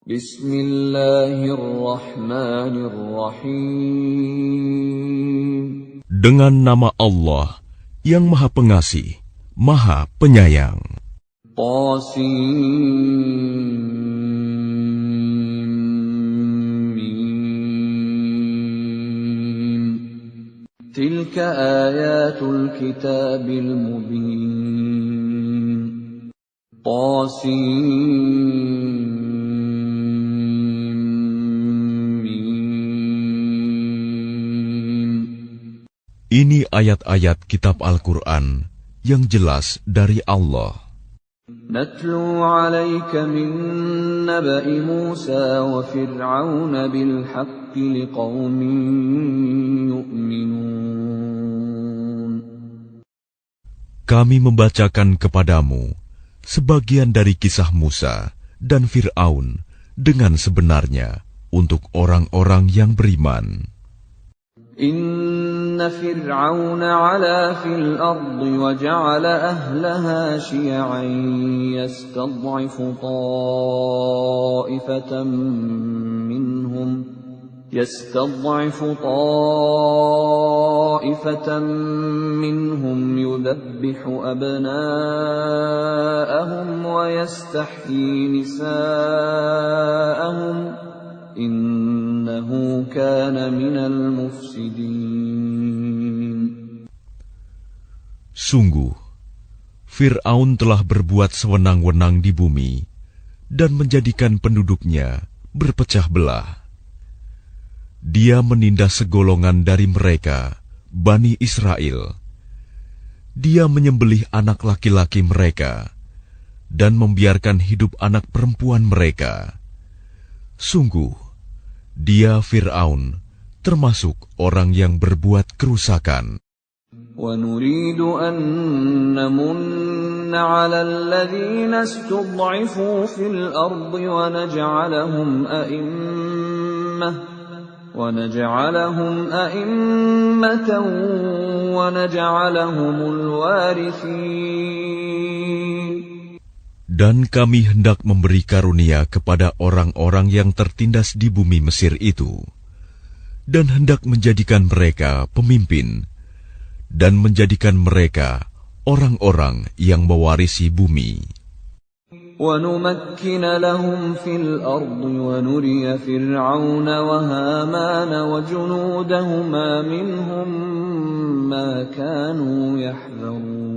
Bismillahirrahmanirrahim. Dengan nama Allah yang Maha Pengasih, Maha Penyayang. Tilka ayatul kitabil mubin. Ini ayat-ayat kitab Al-Quran yang jelas dari Allah. Natlu 'alaika min naba'i Musa wa Fir'aun bil haqqi liqaumin yu'minun. Kami membacakan kepadamu sebagian dari kisah Musa dan Fir'aun dengan sebenarnya untuk orang-orang yang beriman. Inna Fir'aun 'ala fil ardi wa ja'ala ahlaha syi'an yastad'ifu ta'ifatan minhum yudhabbihu abna'ahum wa yastahyi nisa'ahum innahu kana minal mufsidin. Sungguh, Fir'aun telah berbuat sewenang-wenang di bumi dan menjadikan penduduknya berpecah belah. Dia menindas segolongan dari mereka, Bani Israel. Dia menyembelih anak laki-laki mereka dan membiarkan hidup anak perempuan mereka. Sungguh, dia Fir'aun termasuk orang yang berbuat kerusakan. وَنُرِيدُ أَن نَّمُنَّ عَلَى الَّذِينَ اسْتُضْعِفُوا فِي الْأَرْضِ وَنَجْعَلَهُمْ أَئِمَّةً وَنَجْعَلَهُمُ الْوَارِثِينَ. Dan kami hendak memberi karunia kepada orang-orang yang tertindas di bumi Mesir itu, dan hendak menjadikan mereka pemimpin, dan menjadikan mereka orang-orang yang mewarisi bumi. وَنُمَكِّنَ لَهُمْ فِي الْأَرْضِ وَنُرِيَ فِرْعَوْنَ وَهَامَانَ وَجُنُودَهُمَا مِنْهُمْ مَا كَانُوا يَحْذَرُونَ.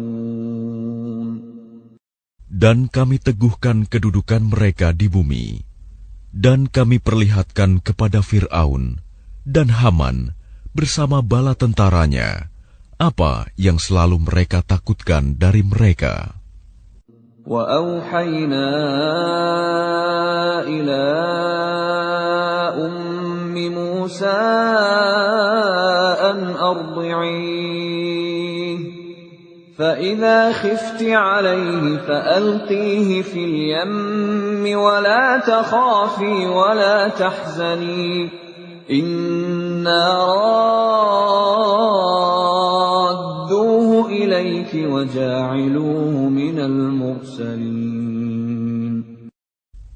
Dan kami teguhkan kedudukan mereka di bumi, dan kami perlihatkan kepada Fir'aun dan Haman bersama bala tentaranya apa yang selalu mereka takutkan dari mereka. وَأَوْحَيْنَا إِلَىٰ أُمِّ مُوسَىٰ أَنْ أَرْضِعِيهِ فَإِذَا خِفْتِ عَلَيْهِ فَأَلْقِيهِ فِي الْيَمِّ وَلَا تَخَافِي وَلَا تَحْزَنِي إِنَّا رَادُّوهُ إِلَيْكِ وَجَاعِلُوهُ مِنَ الْمُرْسَلِينَ.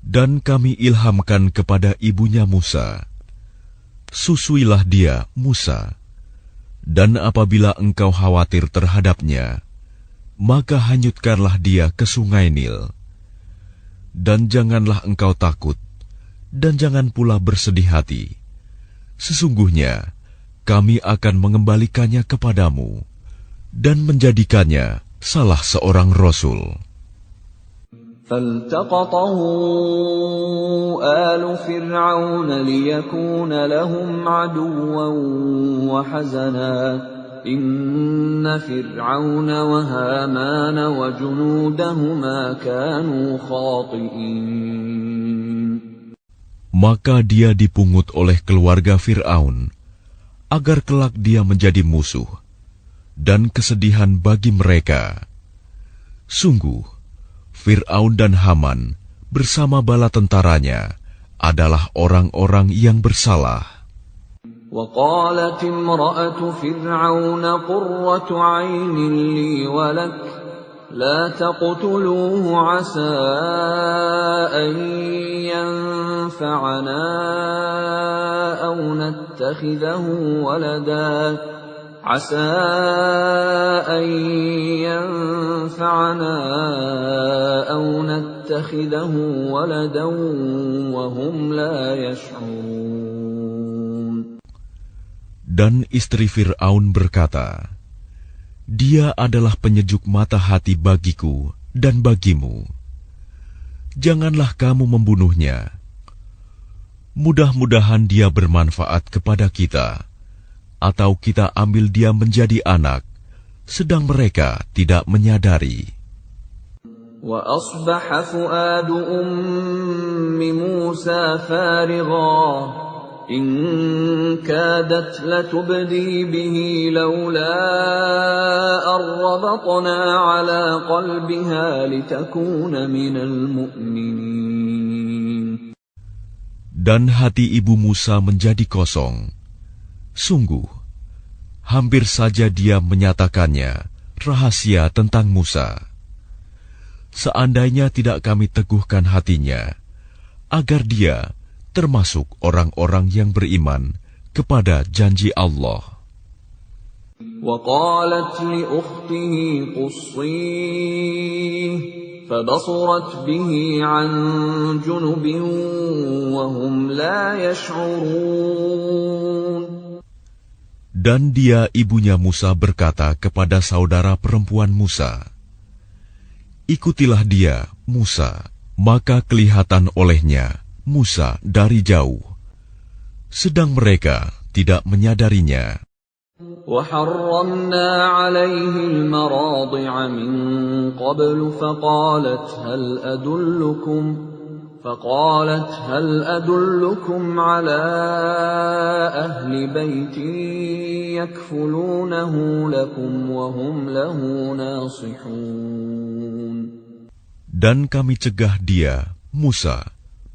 Dan kami ilhamkan kepada ibunya Musa, susuilah dia, Musa, dan apabila engkau khawatir terhadapnya, maka hanyutkanlah dia ke sungai Nil. Dan janganlah engkau takut, dan jangan pula bersedih hati. Sesungguhnya kami akan mengembalikannya kepadamu dan menjadikannya salah seorang rasul. فَالْتَقَطَهُ آلُ فِرْعَوْنَ لِيَكُونَ لَهُمْ عَدُوًّا وَحَزَنًا إِنَّ فِرْعَوْنَ وَهَامَانَ وَجُنُودَهُمَا كَانُوا خَاطِئِينَ. Maka dia dipungut oleh keluarga Fir'aun, agar kelak dia menjadi musuh dan kesedihan bagi mereka. Sungguh, Fir'aun dan Haman bersama bala tentaranya adalah orang-orang yang bersalah. وَقَالَتِ امْرَأَةُ فِرْعَوْنَ قُرَّةُ عَيْنٍ لِّي وَلَكَ لَا تَقْتُلُوهُ عَسَىٰ أَن ينفعنا أو نتخذه ولدا عسى أن ينفعنا أو نتخذه ولدا وهم لا يشعرون. Dan istri Fir'aun berkata, Dia adalah penyejuk mata hati bagiku dan bagimu. Janganlah kamu membunuhnya. Mudah-mudahan dia bermanfaat kepada kita, atau kita ambil dia menjadi anak, sedang mereka tidak menyadari. وَأَصْبَحَ فُؤَادُ أُمِّ مُوسَى فَارِغًا إِنْ كَادَتْ لَتُبْدِي بِهِ لَوْلَا أَنْ رَبَطْنَا عَلَى قَلْبِهَا لِتَكُونَ مِنَ الْمُؤْمِنِينَ. Dan hati ibu Musa menjadi kosong. Sungguh, hampir saja dia menyatakannya rahasia tentang Musa. Seandainya tidak kami teguhkan hatinya, agar dia termasuk orang-orang yang beriman kepada janji Allah. وَقَالَتْ لِأُخْتِهِ قُصِّيهِ فَبَصُرَتْ بِهِ عَنْ جُنُبٍ وَهُمْ لَا يَشْعُرُونَ. Dan dia ibunya Musa berkata kepada saudara perempuan Musa, Ikutilah dia, Musa, maka kelihatan olehnya Musa dari jauh, sedang mereka tidak menyadarinya. وَحَرَّمْنَا عَلَيْهِ الْمَرَاضِعَ مِنْ قَبْلُ فقالت هل أدلكم على أهل بيت يكفلونه لكم وهم له ناصحون. Dan kami cegah dia, Musa,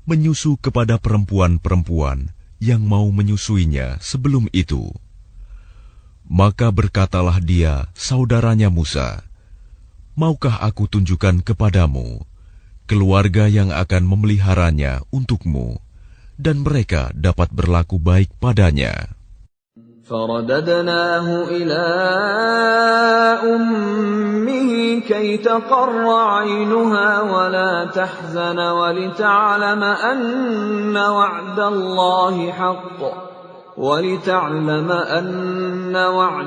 menyusu kepada perempuan-perempuan yang mau menyusuinya sebelum itu. Maka berkatalah dia, saudaranya Musa, Maukah aku tunjukkan kepadamu keluarga yang akan memeliharanya untukmu, dan mereka dapat berlaku baik padanya. فَرَدَدْنَاهُ إِلَىٰ أُمِّهِ كَيْ تَقَرَّ عَيْنُهَا وَلَا تَحْزَنَ وَلِتَعْلَمَ أَنَّ وَعْدَ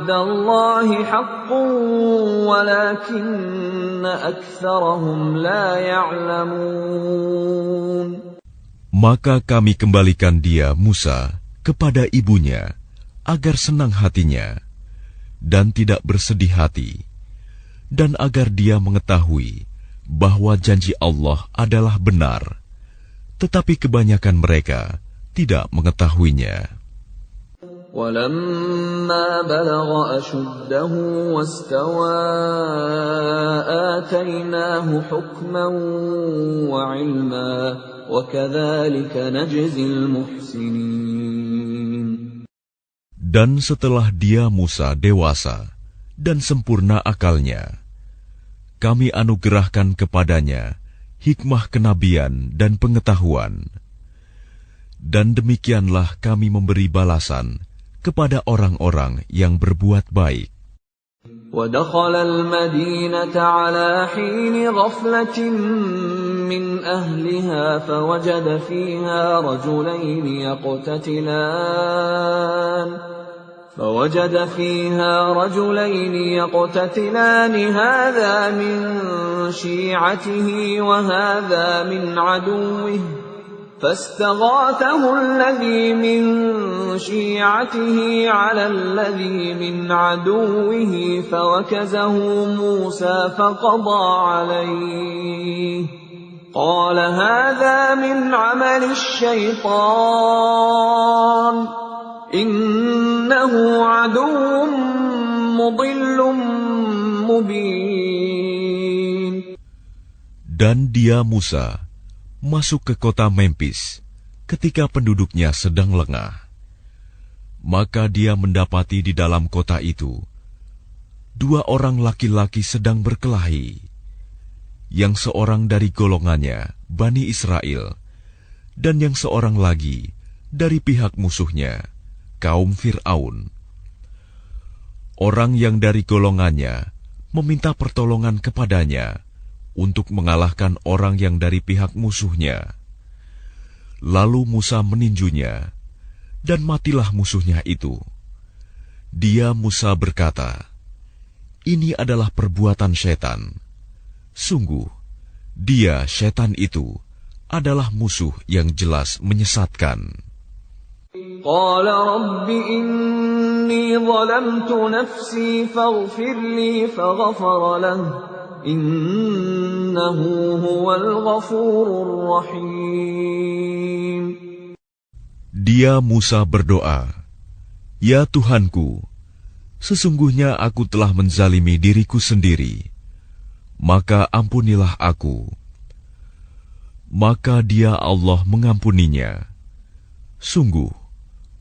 اللَّهِ حَقٌّ وَلَكِنَّ أَكْثَرَهُمْ لَا يَعْلَمُونَ. Maka kami kembalikan dia, Musa, kepada ibunya, agar senang hatinya, dan tidak bersedih hati, dan agar dia mengetahui bahwa janji Allah adalah benar, tetapi kebanyakan mereka tidak mengetahuinya. وَلَمَّا بَلَغَ أَشُدَّهُ وَاسْتَوَى آتَيْنَاهُ حُكْمًا وَعِلْمًا وَكَذَلِكَ نَجْزِي الْمُحْسِنِينَ. Dan setelah dia Musa dewasa dan sempurna akalnya, kami anugerahkan kepadanya hikmah kenabian dan pengetahuan. Dan demikianlah kami memberi balasan kepada orang-orang yang berbuat baik. وَدَخَلَ الْمَدِينَةَ عَلَى حِينِ غَفْلَةٍ مِّنْ أَهْلِهَا فوجد فيها رجلين يقتتلان هذا من شيعته وهذا من عدوه فاستغاثه الذي من شيعته على الذي من عدوه فوكزه موسى فقضى عليه قال هذا من عمل الشيطان إنه عدو مضل مبين. Dan dia Musa masuk ke kota Memphis ketika penduduknya sedang lengah. Maka dia mendapati di dalam kota itu 2 orang laki-laki sedang berkelahi, yang seorang dari golongannya, Bani Israel, dan yang seorang lagi dari pihak musuhnya, kaum Fir'aun. Orang yang dari golongannya meminta pertolongan kepadanya untuk mengalahkan orang yang dari pihak musuhnya. Lalu Musa meninjunya, dan matilah musuhnya itu. Dia Musa berkata, "Ini adalah perbuatan setan. Sungguh, dia setan itu adalah musuh yang jelas menyesatkan." Qala Rabbi inni zalamtu nafsi faghfir li faghfara lahu innahu huwal ghafurur rahim. Dia Musa berdoa, "Ya Tuhanku, sesungguhnya aku telah menzalimi diriku sendiri, maka ampunilah aku." Maka dia Allah mengampuninya. Sungguh,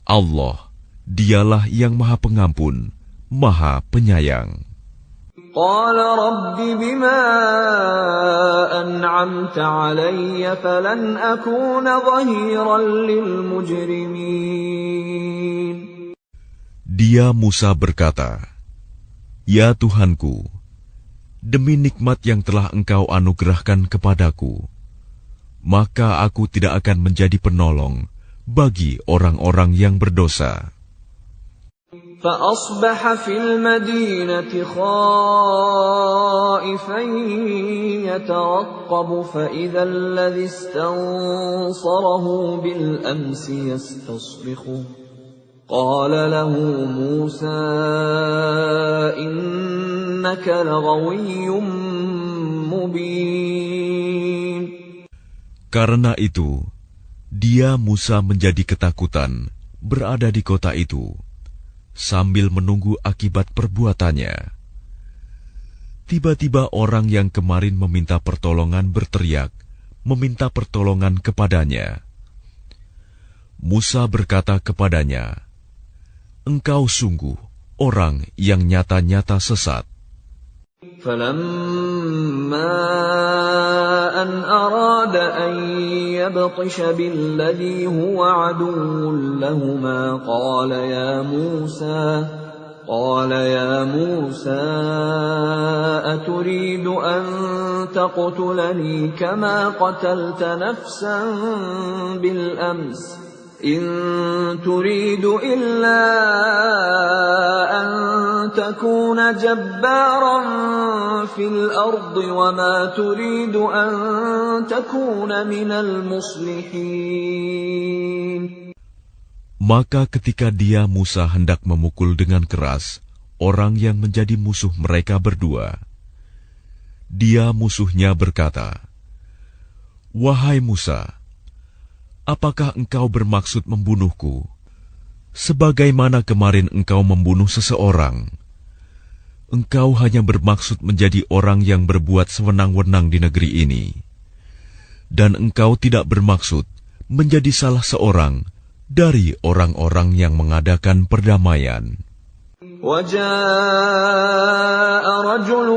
Allah, dialah yang Maha Pengampun, Maha Penyayang. Qala Rabbi bima an'amta alayya falan akuna dhahiran lil mujrimin. Dia Musa berkata, "Ya Tuhanku, demi nikmat yang telah Engkau anugerahkan kepadaku, maka aku tidak akan menjadi penolong bagi orang-orang yang berdosa." فأصبح في المدينة خائفا يترقب فإذا الذي استنصره بالأمس يستصرخه قال له موسى إنك لغوي مبين. Karena itu, dia Musa menjadi ketakutan berada di kota itu, sambil menunggu akibat perbuatannya. Tiba-tiba orang yang kemarin meminta pertolongan berteriak, meminta pertolongan kepadanya. Musa berkata kepadanya, "Engkau sungguh orang yang nyata-nyata sesat." فَلَمَّا أَنْ أَرَادَ أَنْ يَبْطِشَ بِالَّذِي هُوَ عَدُوٌّ لَهُمَا قَالَ يَا مُوسَى أَتُرِيدُ أَنْ تَقْتُلَنِي كَمَا قَتَلْتَ نَفْسًا بِالْأَمْسِ إِنْ تُرِيدُ إِلَّا أَنْ تَكُونَ جَبَّارًا فِي الْأَرْضِ وَمَا تُرِيدُ أَنْ تَكُونَ مِنَ الْمُصْلِحِينَ. Maka ketika dia Musa hendak memukul dengan keras orang yang menjadi musuh mereka berdua, dia musuhnya berkata, "Wahai Musa, apakah engkau bermaksud membunuhku, sebagaimana kemarin engkau membunuh seseorang? Engkau hanya bermaksud menjadi orang yang berbuat sewenang-wenang di negeri ini, dan engkau tidak bermaksud menjadi salah seorang dari orang-orang yang mengadakan perdamaian." وَجَاءَ رَجُلٌ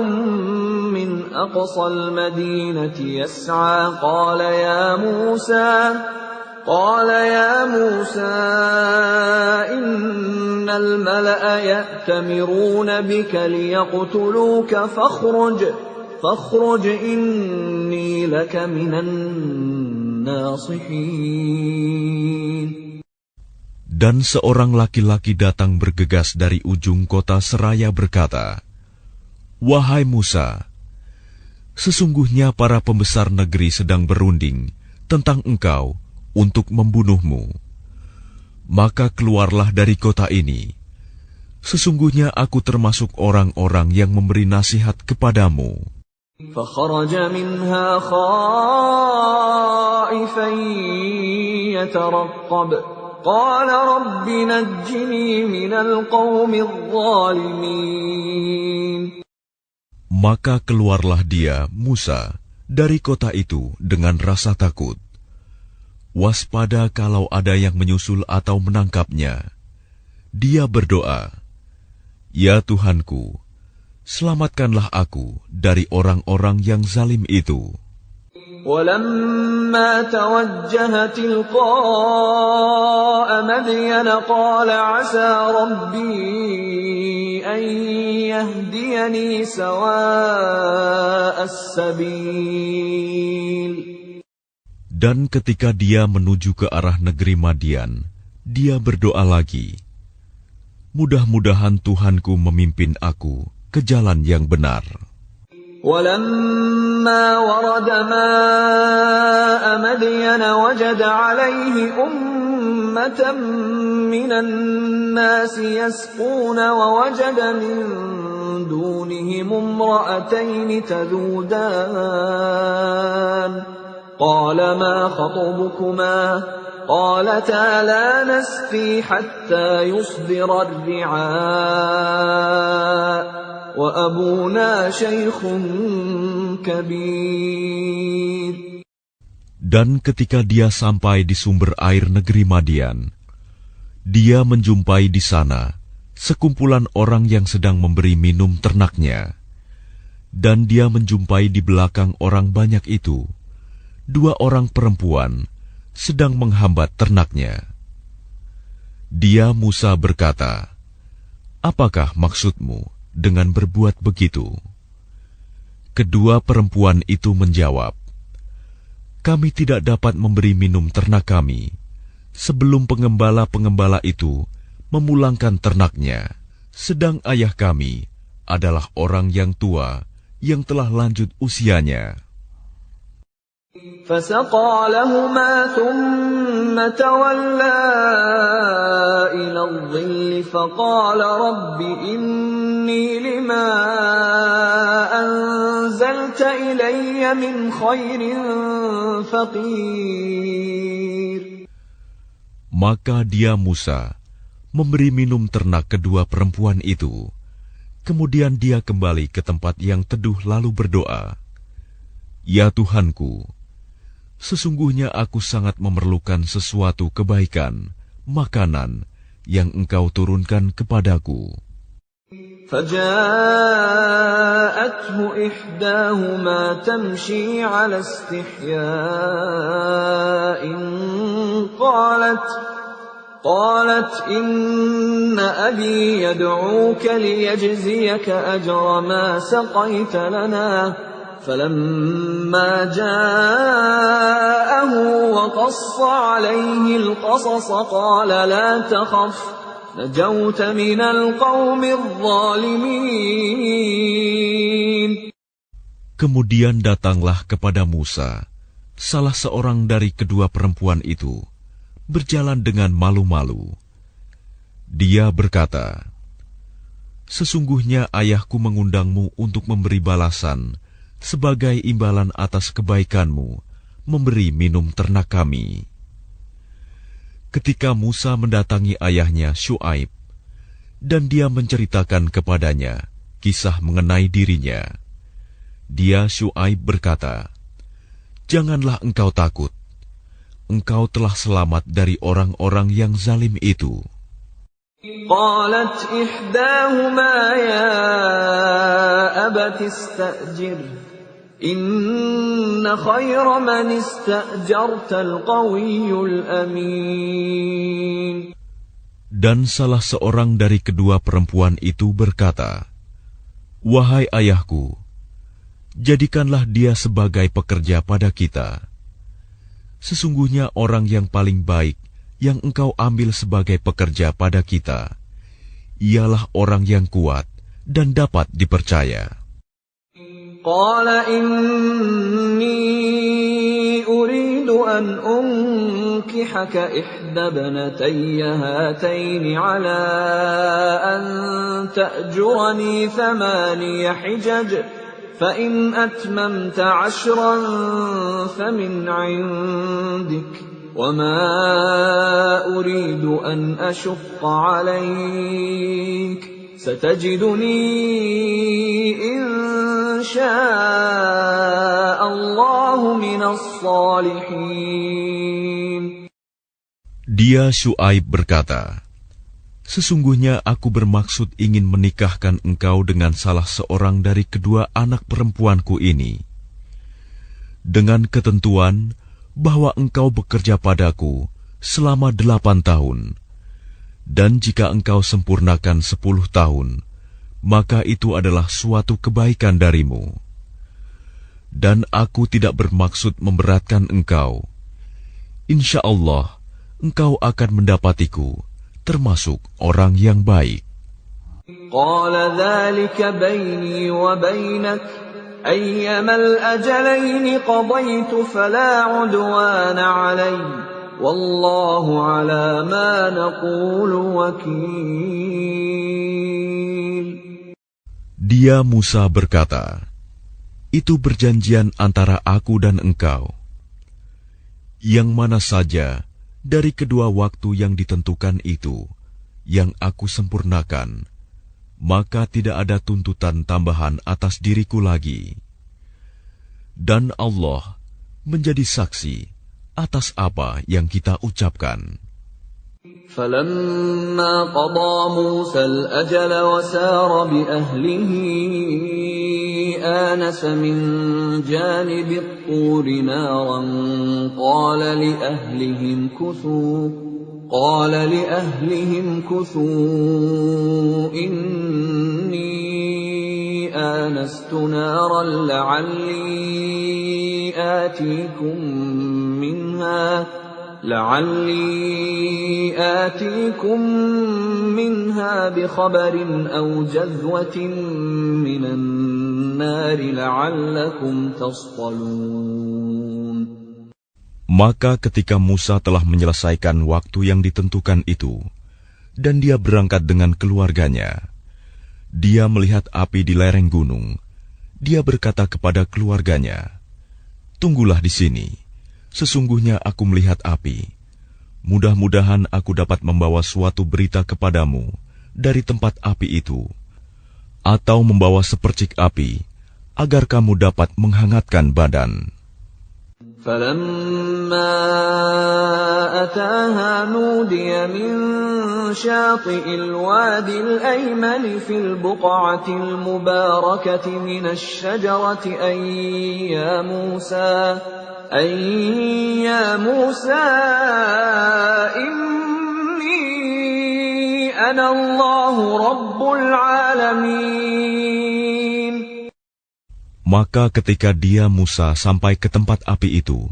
مِّنْ أَقْصَى الْمَدِينَةِ يَسْعَىٰ قال يا موسى إن الملأ يأتمرون بك ليقتلوك فاخرج إني لك من الناصحين. Dan seorang laki-laki datang bergegas dari ujung kota seraya berkata, "Wahai Musa, sesungguhnya para pembesar negeri sedang berunding tentang engkau untuk membunuhmu. Maka keluarlah dari kota ini. Sesungguhnya aku termasuk orang-orang yang memberi nasihat kepadamu." فخرج منها خائفا يترقب قال رب نجني من القوم الظالمين. Maka keluarlah dia, Musa, dari kota itu dengan rasa takut. Waspada kalau ada yang menyusul atau menangkapnya. Dia berdoa, "Ya Tuhanku, selamatkanlah aku dari orang-orang yang zalim itu." ولما توجه تلقاء مدين قال عسى ربي أن يهديني سواء السبيل. Dan ketika dia menuju ke arah negeri Madian, dia berdoa lagi, mudah-mudahan Tuhanku memimpin aku ke jalan yang benar. ولما ورد ماء مدين وجد عليه أمة من الناس يسقون ووجد من دونهم امرأتين تذودان قال ما خطبكما قالتا لا نسقي حتى يصدر الرعاء وأبونا شيخ كبير. Dan ketika dia sampai di sumber air negeri Madian, dia menjumpai di sana sekumpulan orang yang sedang memberi minum ternaknya. Dan dia menjumpai di belakang orang banyak itu 2 orang perempuan sedang menghambat ternaknya. Dia Musa berkata, "Apakah maksudmu dengan berbuat begitu?" Kedua perempuan itu menjawab, "Kami tidak dapat memberi minum ternak kami sebelum pengembala-pengembala itu memulangkan ternaknya, sedang ayah kami adalah orang yang tua yang telah lanjut usianya." فسقى لهما ثم تولى إلى الظل فقال رب إني لما أنزلت إلي من خير فقير. Maka dia Musa memberi minum ternak kedua perempuan itu. Kemudian dia kembali ke tempat yang teduh lalu berdoa, "Ya Tuhanku, sesungguhnya aku sangat memerlukan sesuatu kebaikan, makanan yang Engkau turunkan kepadaku." فجاءته إحداهما تمشي على استحياء قالت إن أبي يدعوك ليجزيك أجر ما سقيت لنا. فلما جاءه وقص عليه القصص قال لا تخف نجوت من القوم الظالمين. Kemudian datanglah kepada Musa salah seorang dari kedua perempuan itu, berjalan dengan malu-malu. Dia berkata, "Sesungguhnya ayahku mengundangmu untuk memberi balasan sebagai imbalan atas kebaikanmu, memberi minum ternak kami." Ketika Musa mendatangi ayahnya Syuaib, dan dia menceritakan kepadanya kisah mengenai dirinya, dia Syuaib berkata, "Janganlah engkau takut, engkau telah selamat dari orang-orang yang zalim itu." قالت إحداهما يا أبت استأجره إن خير من استأجرت القوي الأمين. Dan salah seorang dari kedua perempuan itu berkata, "Wahai ayahku, jadikanlah dia sebagai pekerja pada kita. Sesungguhnya orang yang paling baik yang engkau ambil sebagai pekerja pada kita, ialah orang yang kuat dan dapat dipercaya." قال إني أريد أن أنكحك إحدى ابنتي هاتين على أن تأجرني 8 حجج فإن أتممت 10 فمن عندك وما أريد أن أشق عليك ستجدني إن شاء الله من الصالحين. Dia Syuaib berkata, "Sesungguhnya aku bermaksud ingin menikahkan engkau dengan salah seorang dari kedua anak perempuanku ini. dengan ketentuan bahwa engkau bekerja padaku selama 8 tahun, dan jika engkau sempurnakan 10 tahun, maka itu adalah suatu kebaikan darimu. Dan aku tidak bermaksud memberatkan engkau. Insya Allah, engkau akan mendapatiku termasuk orang yang baik. Qala dzalika baini wa bainak ayyama al-ajalaini qadaytu fala 'udwana 'alayya wallahu 'ala ma naqulu wakil. Dia Musa berkata, itu perjanjian antara aku dan engkau. Yang mana saja dari kedua waktu yang ditentukan itu yang aku sempurnakan, maka tidak ada tuntutan tambahan atas diriku lagi. Dan Allah menjadi saksi atas apa yang kita ucapkan. فَلَمَّا قَضَى مُوسَى الْأَجَلَ وَسَارَ بِأَهْلِهِ آنَسَ مِنْ جَانِبِ الطُّورِ نَارًا قَالَ لِأَهْلِهِمْ كُثُوا إِنِّي آنَسْتُ نَارًا لعلي آتيكم منها بخبر أو جذوة من النار لعلكم تصطلون. Maka ketika Musa telah menyelesaikan waktu yang ditentukan itu, dan dia berangkat dengan keluarganya, dia melihat api di lereng gunung. Dia berkata kepada keluarganya, "Tunggulah di sini. Sesungguhnya aku melihat api. Mudah-mudahan aku dapat membawa suatu berita kepadamu dari tempat api itu, atau membawa sepercik api, agar kamu dapat menghangatkan badan." فَلَمَّا أَتَاهَا نُودِيَ مِن شَاطِئِ الْوَادِ الْأَيْمَنِ فِي الْبُقْعَةِ الْمُبَارَكَةِ مِنَ الشَّجَرَةِ أَن يَا مُوسَى إِنِّي أَنَا اللَّهُ رَبُّ الْعَالَمِينَ. Maka ketika dia Musa sampai ke tempat api itu,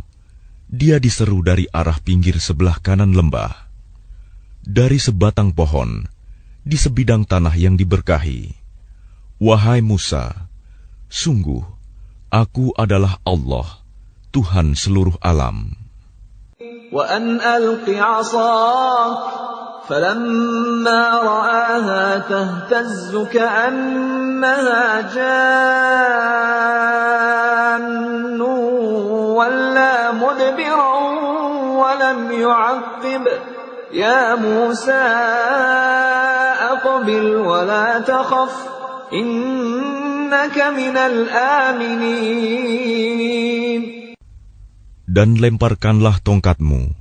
dia diseru dari arah pinggir sebelah kanan lembah. Dari sebatang pohon, di sebidang tanah yang diberkahi, "Wahai Musa, sungguh, aku adalah Allah, Tuhan seluruh alam. وَأَنْ أَلْقِ عَصَاكَ فَلَمَّا رَآهَا تَهْتَزُّ كَأَنَّهَا جَانٌّ وَلَّى مُدْبِرًا وَلَمْ يُعَقِّبْ يَا مُوسَى أَقْبِلْ وَلَا تَخَفْ إِنَّكَ مِنَ الْآمِنِينَ. Dan lemparkanlah tongkatmu."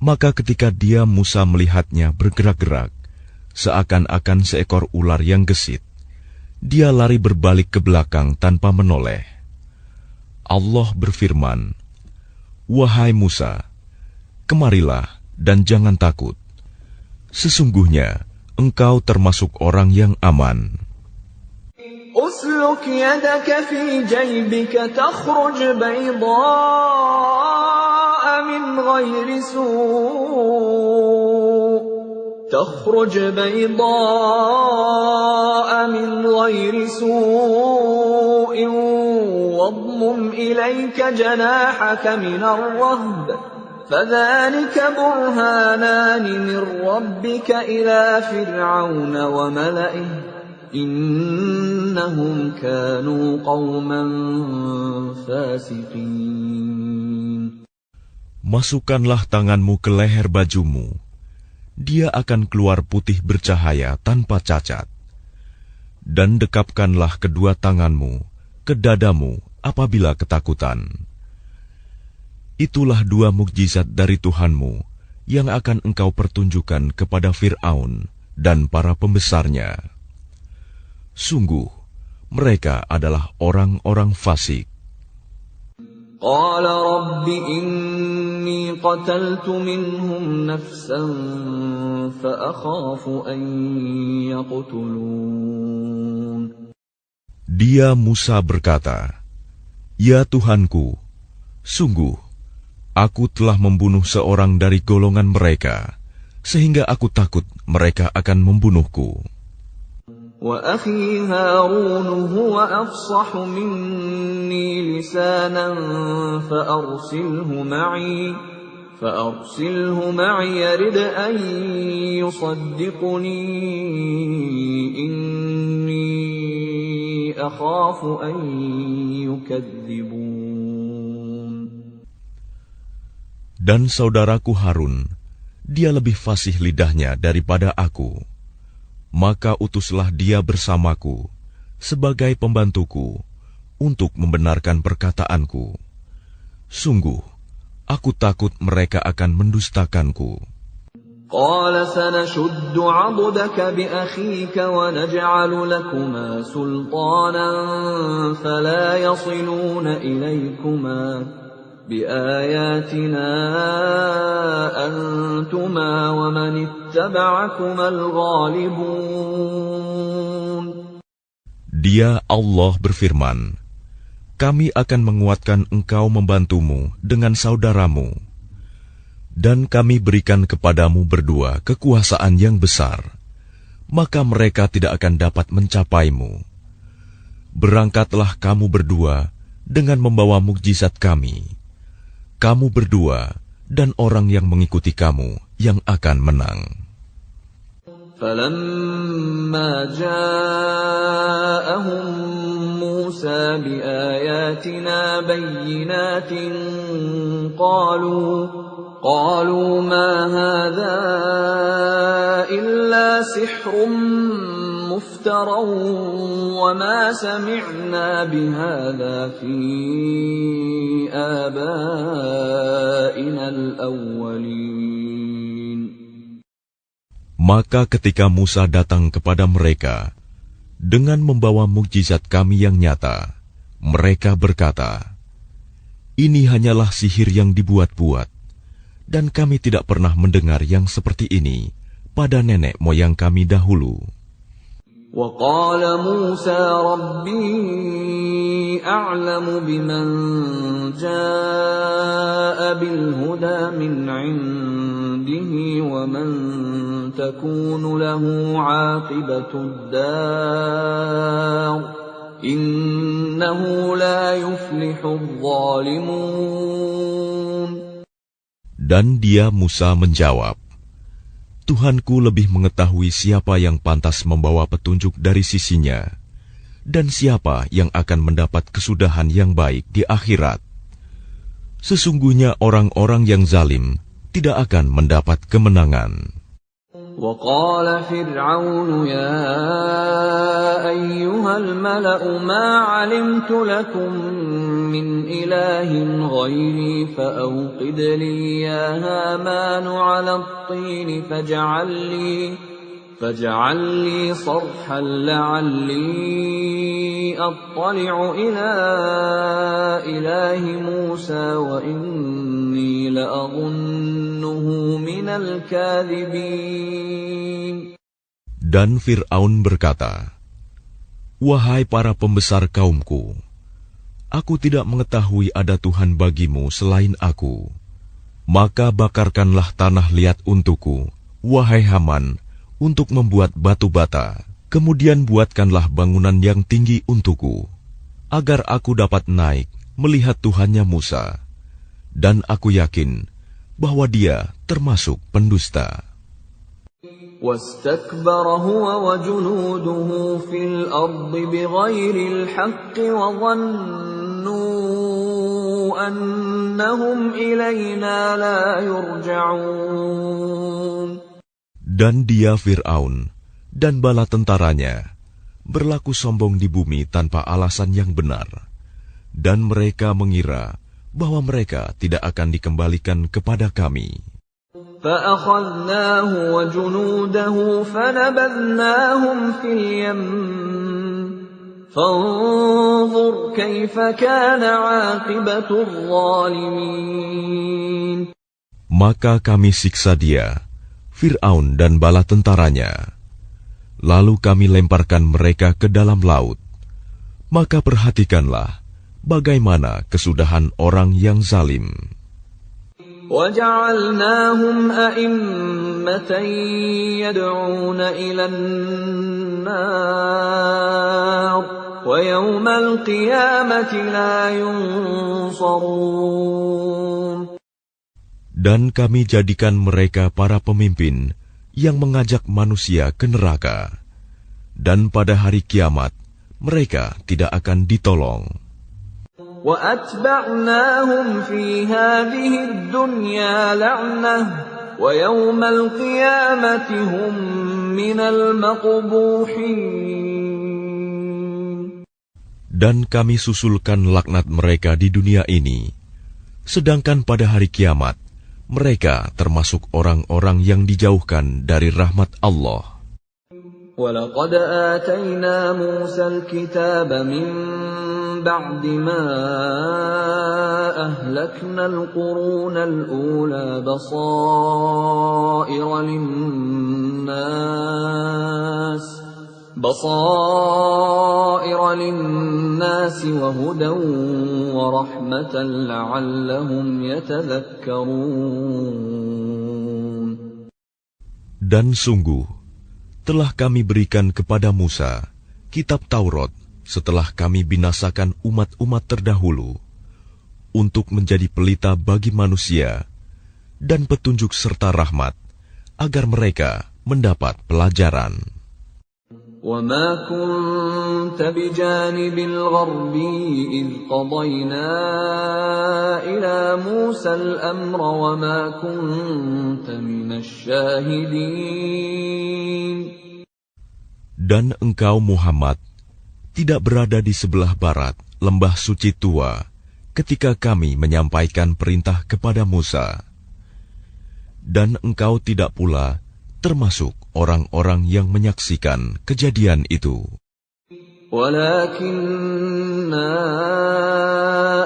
Maka ketika dia Musa melihatnya bergerak-gerak, seakan-akan seekor ular yang gesit, dia lari berbalik ke belakang tanpa menoleh. Allah berfirman, "Wahai Musa, kemarilah dan jangan takut. Sesungguhnya engkau termasuk orang yang aman." أسلك يدك في جيبك تخرج بيضاء من غير سوء واضمم إليك جناحك من الرهب فذلك برهانان من ربك إلى فرعون وملئه إنهم كانوا قوما فاسقين. Masukkanlah tanganmu ke leher bajumu. Dia akan keluar putih bercahaya tanpa cacat. Dan dekapkanlah kedua tanganmu ke dadamu apabila ketakutan. Itulah dua mukjizat dari Tuhanmu yang akan engkau pertunjukkan kepada Fir'aun dan para pembesarnya. Sungguh, mereka adalah orang-orang fasik. قال رب إني قتلت منهم نفسا فأخاف أن يقتلون. Dia Musa berkata, "Ya Tuhanku, sungguh aku telah membunuh seorang dari golongan mereka, sehingga aku takut mereka akan membunuhku." وأخي هارون هو أفصح مني لسانا فأرسله معي يرد أن يصدقني إني أخاف أن يكذبون. Dan saudaraku Harun, dia lebih fasih lidahnya daripada aku. Maka utuslah dia bersamaku sebagai pembantuku untuk membenarkan perkataanku. Sungguh, aku takut mereka akan mendustakanku. قال سنشد عضدك بأخيك ونجعل لكما سلطانا فلا يصلون إليكما بآياتنا أنتما ومن اتبعكما الغالبون. Dia Allah berfirman, kami akan menguatkan engkau membantumu dengan saudaramu, dan kami berikan kepadamu berdua kekuasaan yang besar, maka mereka tidak akan dapat mencapaimu. Berangkatlah kamu berdua dengan membawa mukjizat kami. Kamu berdua dan orang yang mengikuti kamu yang akan menang. فَلَمَّا جَاءَهُم مُوسَى بِآيَاتِنَا بَيِّنَاتٍ قَالُوا مَا هَذَا إِلَّا سِحْرٌ مُفْتَرًى وَمَا سَمِعْنَا بِهَذَا فِي آبَائِنَا الْأَوَّلِينَ. Maka ketika Musa datang kepada mereka dengan membawa mukjizat kami yang nyata, mereka berkata, "Ini hanyalah sihir yang dibuat-buat, dan kami tidak pernah mendengar yang seperti ini pada nenek moyang kami dahulu." وَقَالَ مُوسَى رَبِّي أَعْلَمُ بِمَنْ جَاءَ بِالْهُدَى مِنْ عِنْدِهِ وَمَنْ تَكُونُ لَهُ عَاقِبَةُ الدَّارِ إِنَّهُ لَا يُفْلِحُ الظَّالِمُونَ. Dan dia Musa menjawab, Tuhanku lebih mengetahui siapa yang pantas membawa petunjuk dari sisinya, dan siapa yang akan mendapat kesudahan yang baik di akhirat. Sesungguhnya orang-orang yang zalim tidak akan mendapat kemenangan. وَقَالَ فِرْعَوْنُ يَا أَيُّهَا الْمَلَأُ مَا عَلِمْتُ لَكُمْ مِنْ إِلَٰهٍ غَيْرِي فَأَوْقِدْ لِي يَا هَامَانُ عَلَى الطِّينِ فَاجْعَل لِّي صَرْحًا لَّعَلِّي أَطَّلِعُ إِلَىٰ إِلَٰهِ مُوسَىٰ وَإِنِّي لَأَظُنُّهُ مِنَ الْكَاذِبِينَ. Dan Fir'aun berkata, "Wahai para pembesar kaumku, aku tidak mengetahui ada Tuhan bagimu selain aku. Maka bakarkanlah tanah liat untukku, wahai Haman, untuk membuat batu bata. Kemudian buatkanlah bangunan yang tinggi untukku, agar aku dapat naik melihat Tuhannya Musa. Dan aku yakin bahwa dia termasuk pendusta." وَاسْتَكْبَرَ هُوَ وَجُنُودُهُ فِي الْأَرْضِ بِغَيْرِ الْحَقِّ وَظَنُّوا أَنَّهُمْ إِلَيْنَا لَا يُرْجَعُونَ. Dan dia Fir'aun dan bala tentaranya berlaku sombong di bumi tanpa alasan yang benar, dan mereka mengira bahwa mereka tidak akan dikembalikan kepada kami. فَأَخَذْنَاهُ وَجُنُودَهُ فَنَبَذْنَاهُمْ فِي الْيَمِّ فانظر كيف كان عاقبة الظالمين. Maka kami siksa dia, Fir'aun dan bala tentaranya. Lalu kami lemparkan mereka ke dalam laut. Maka perhatikanlah bagaimana kesudahan orang yang zalim. وَجَعَلْنَاهُمْ أَئِمَّةً يَدْعُونَ إِلَى النَّارِ وَيَوْمَ الْقِيَامَةِ لَا يُنصَرُونَ. Dan kami jadikan mereka para pemimpin yang mengajak manusia ke neraka. Dan pada hari kiamat, mereka tidak akan ditolong. وَأَتْبَعْنَاهُمْ فِي هَذِهِ الدُّنْيَا لَعْنَةً وَيَوْمَ الْقِيَامَةِ هُمْ مِنَ الْمَقْبُوحِينَ. Dan kami susulkan laknat mereka di dunia ini, sedangkan pada hari kiamat, mereka termasuk orang-orang yang dijauhkan dari rahmat Allah. وَلَقَدْ آتَيْنَا مُوسَى الْكِتَابَ مِنْ بَعْدِ مَا أَهْلَكْنَا الْقُرُونَ الْأُولَى بَصَائِرَ لِلنَّاسِ وَهُدًى وَرَحْمَةً لَعَلَّهُمْ يَتَذَكَّرُونَ. Dan sungguh, telah kami berikan kepada Musa kitab Taurat setelah kami binasakan umat-umat terdahulu, untuk menjadi pelita bagi manusia dan petunjuk serta rahmat, agar mereka mendapat pelajaran. وَمَا كُنْتَ بِجَانِبِ الْغَرْبِيِّ إِذْ قَضَيْنَا إِلَى مُوسَى الْأَمْرَ وَمَا كُنْتَ مِنَ الشَّاهِدِينَ. Dan engkau Muhammad tidak berada di sebelah barat lembah suci tua ketika kami menyampaikan perintah kepada Musa. Dan engkau tidak pula termasuk orang-orang yang menyaksikan kejadian itu. وَلَكِنَّا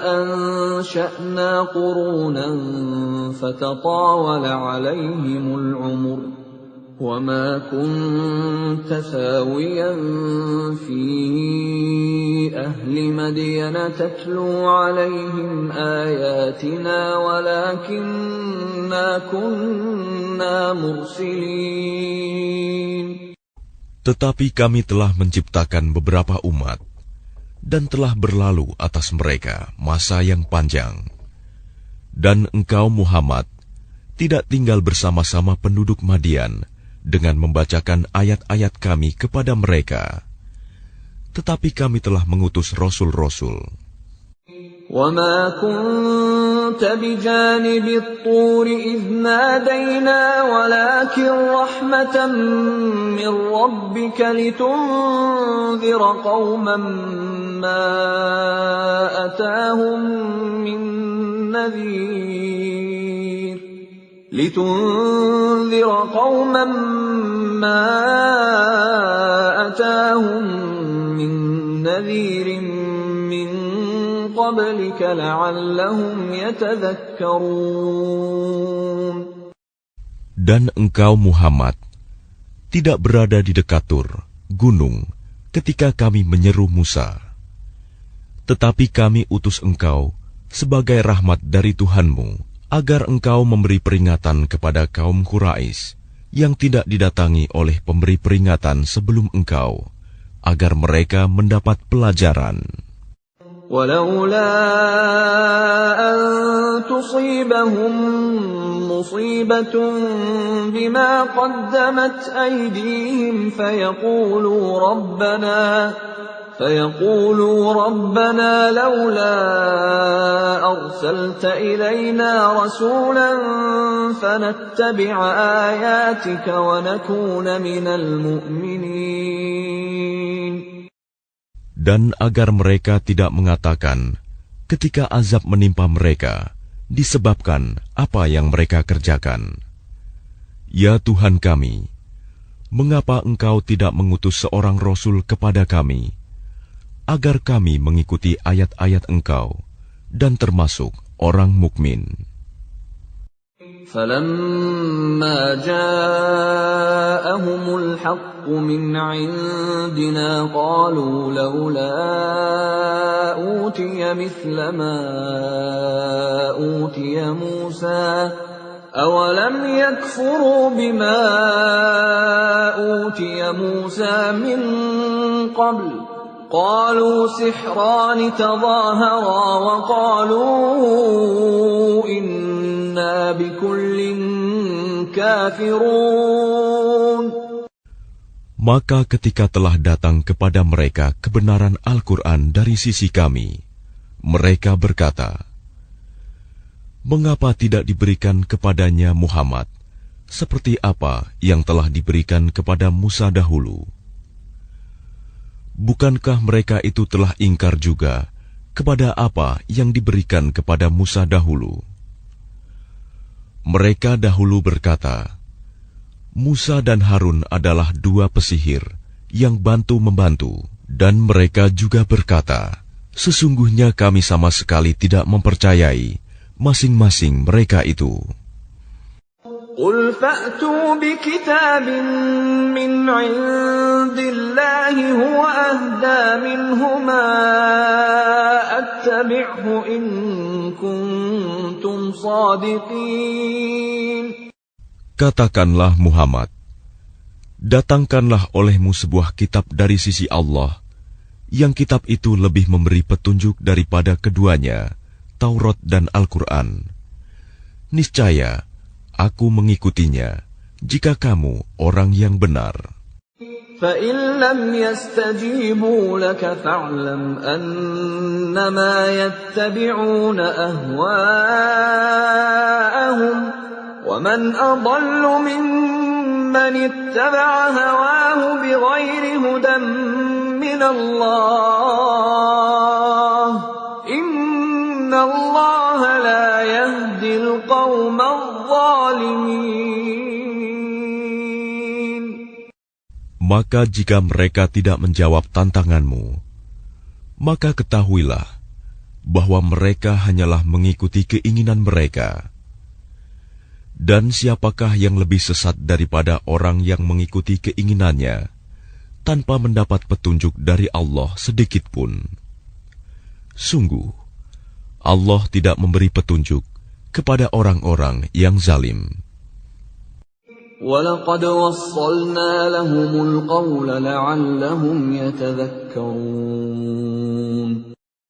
أَنشَأْنَا قُرُونًا فَتَطَاوَلَ عَلَيْهِمُ الْعُمُرُ وَمَا كُنْتَ ثَاوِيًا فِي أَهْلِ مَدْيَنَ تَتْلُو عَلَيْهِمْ آيَاتِنَا وَلَكِنَّا كُنَّا مُرْسِلِينَ. Tetapi kami telah menciptakan beberapa umat, dan telah berlalu atas mereka masa yang panjang. Dan engkau Muhammad tidak tinggal bersama-sama penduduk Madian dengan membacakan ayat-ayat kami kepada mereka. Tetapi kami telah mengutus rasul-rasul. وَمَا كُنْتَ بِجَانِبِ الطُّورِ إِذْ نَادَيْنَا وَلَكِنْ رَحْمَةً مِّن رَّبِّكَ لِتُنذِرَ قَوْمًا مَّا أَتَاهُم مِّن نَّذِيرٍ مِّن قَبْلِكَ لَعَلَّهُمْ يَتَذَكَّرُونَ. Dan engkau Muhammad tidak berada di dekat Tur, gunung, ketika kami menyeru Musa. Tetapi kami utus engkau sebagai rahmat dari Tuhanmu, agar engkau memberi peringatan kepada kaum Quraisy yang tidak didatangi oleh pemberi peringatan sebelum engkau, agar mereka mendapat pelajaran. وَلَوْلَا أَن تُصِيبَهُم مُّصِيبَةٌ بِمَا قَدَّمَتْ أَيْدِيهِمْ فَيَقُولُوا رَبَّنَا لَوْلَا أَرْسَلْتَ إِلَيْنَا رَسُولًا فَنَتَّبِعَ آيَاتِكَ وَنَكُونَ مِنَ الْمُؤْمِنِينَ. Dan agar mereka tidak mengatakan ketika azab menimpa mereka disebabkan apa yang mereka kerjakan, "Ya Tuhan kami, mengapa Engkau tidak mengutus seorang Rasul kepada kami, agar kami mengikuti ayat-ayat Engkau dan termasuk orang mukmin. فَلَمَّا جَاءَهُمُ الْحَقُّ مِنْ عِنْدِنَا قَالُوا لَوْلَا أُوتِيَ مِثْلَ مَا أُوتِيَ مُوسَى أَوَلَمْ يَكْفُرُوا بِمَا أُوتِيَ مُوسَى مِنْ قَبْلُ قَالُوا سِحْرَانِ تَظَاهَرَا وَقَالُوا إِنَّا بِكُلٍّ كَافِرُونَ. Maka ketika telah datang kepada mereka kebenaran Al-Quran dari sisi kami, mereka berkata, "Mengapa tidak diberikan kepadanya Muhammad seperti apa yang telah diberikan kepada Musa dahulu?" Bukankah mereka itu telah ingkar juga kepada apa yang diberikan kepada Musa dahulu? Mereka dahulu berkata, Musa dan Harun adalah dua pesihir yang bantu-membantu, dan mereka juga berkata, sesungguhnya kami sama sekali tidak mempercayai masing-masing mereka itu. قُلْ فَأْتُوا بِكِتَابٍ مِّنْ عِندِ اللَّهِ هُوَ أَهْدَىٰ مِنْهُمَا أَتَّبِعْهُ إِن كُنتُمْ صَادِقِينَ. Katakanlah Muhammad, datangkanlah olehmu sebuah kitab dari sisi Allah, yang kitab itu lebih memberi petunjuk daripada keduanya, Taurat dan Al-Quran. Niscaya aku mengikutinya, jika kamu orang yang benar. فَإِن لَّمْ يَسْتَجِيبُوا لَكَ فَاعْلَمْ أَنَّمَا يَتَّبِعُونَ أَهْوَاءَهُمْ وَمَنْ أَضَلُّ مِمَّنِ اتَّبَعَ هَوَاهُ بِغَيْرِ هُدًى مِّنَ اللَّهِ إِنَّ اللَّهَ لَا يَهْدِي الْقَوْمَ الظَّالِمِينَ. Maka jika mereka tidak menjawab tantanganmu, maka ketahuilah bahwa mereka hanyalah mengikuti keinginan mereka. Dan siapakah yang lebih sesat daripada orang yang mengikuti keinginannya tanpa mendapat petunjuk dari Allah sedikit pun? Sungguh, Allah tidak memberi petunjuk kepada orang-orang yang zalim. وَلَقَدْ وَصَّلْنَا لَهُمُ الْقَوْلَ لَعَلَّهُمْ يَتَذَكَّرُونَ.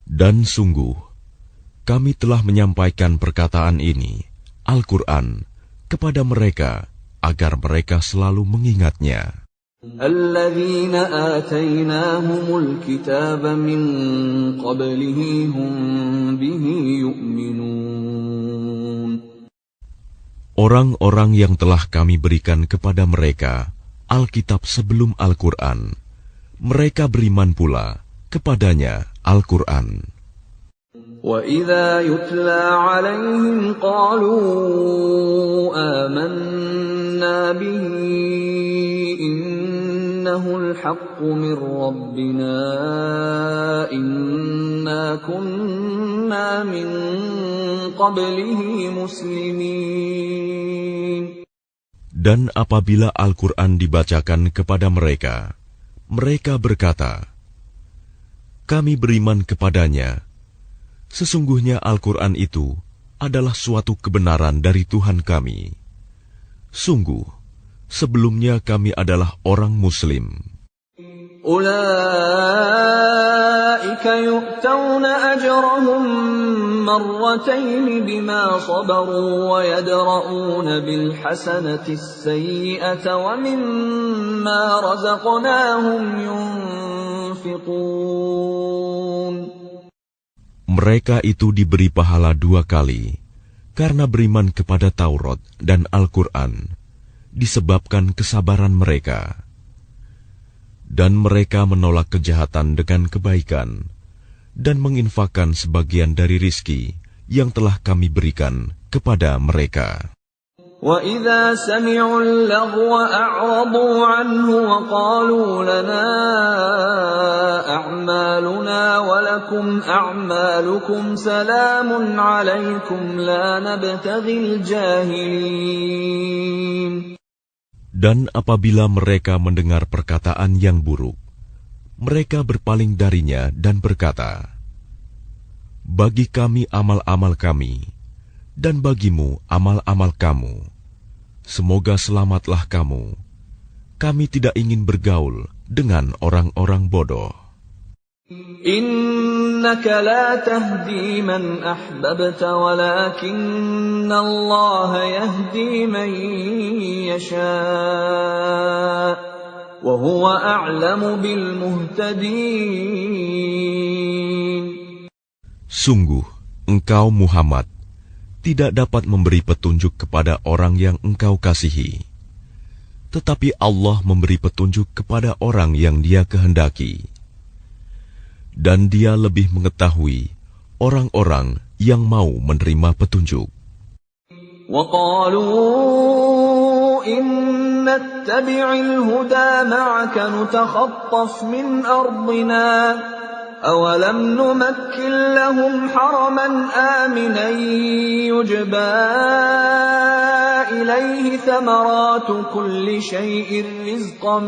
Dan sungguh, kami telah menyampaikan perkataan ini, Al-Quran, kepada mereka, agar mereka selalu mengingatnya. الَّذِينَ آتَيْنَاهُمُ الْكِتَابَ مِنْ قَبْلِهِ هُمْ بِهِ يُؤْمِنُونَ. Orang-orang yang telah kami berikan kepada mereka Alkitab sebelum Al-Quran, mereka beriman pula kepadanya Al-Quran. وَإِذَا يُتْلَى عَلَيْهِمْ قَالُوا آمَنَّا بِهِ إِنَّهُ الْحَقُّ مِنْ رَبِّنَا إِنَّا كُنَّا مِنْ قَبْلِهِ مُسْلِمِينَ. Dan apabila Al-Quran dibacakan kepada mereka, mereka berkata, kami beriman kepadanya. Sesungguhnya Al-Quran itu adalah suatu kebenaran dari Tuhan kami. Sungguh, sebelumnya kami adalah orang Muslim. أُولَئِكَ يُؤْتَوْنَ أَجْرَهُمْ مَرَّتَيْنِ بِمَا صَبَرُوا وَيَدْرَءُونَ بِالْحَسَنَةِ السَّيِّئَةَ وَمِمَّا رَزَقْنَاهُمْ يُنْفِقُونَ. Mereka itu diberi pahala 2 kali, karena beriman kepada Taurat dan Al-Quran, disebabkan kesabaran mereka. Dan mereka menolak kejahatan dengan kebaikan, dan menginfakkan sebagian dari rizki yang telah kami berikan kepada mereka. وَإِذَا سَمِعُوا اللَّغْوَ أَعْرَضُوا عَنْهُ وَقَالُوا لَنَا أَعْمَالُنَا وَلَكُمْ أَعْمَالُكُمْ سَلَامٌ عَلَيْكُمْ لَا نَبْتَغِي الْجَاهِلِينَ. Dan apabila mereka mendengar perkataan yang buruk, mereka berpaling darinya dan berkata, bagi kami amal-amal kami, dan bagimu amal-amal kamu. Semoga selamatlah kamu. Kami tidak ingin bergaul dengan orang-orang bodoh. Innaka la tahdi man ahbabta walakinna Allah yahdi man yasha' wa huwa a'lamu bil muhtadin. Sungguh, engkau Muhammad tidak dapat memberi petunjuk kepada orang yang engkau kasihi. Tetapi Allah memberi petunjuk kepada orang yang Dia kehendaki. Dan Dia lebih mengetahui orang-orang yang mau menerima petunjuk. وَقَالُوا إِن نَّتَّبِعِ الْهُدَى مَعَكَ نُتَخَطَّفْ مِنْ أَرْضِنَا أَوَلَمْ نُمَكِّنْ لَهُمْ حَرَمًا آمِنًا يُجْبَى إِلَيْهِ ثَمَرَاتُ كُلِّ شَيْءٍ رِزْقًا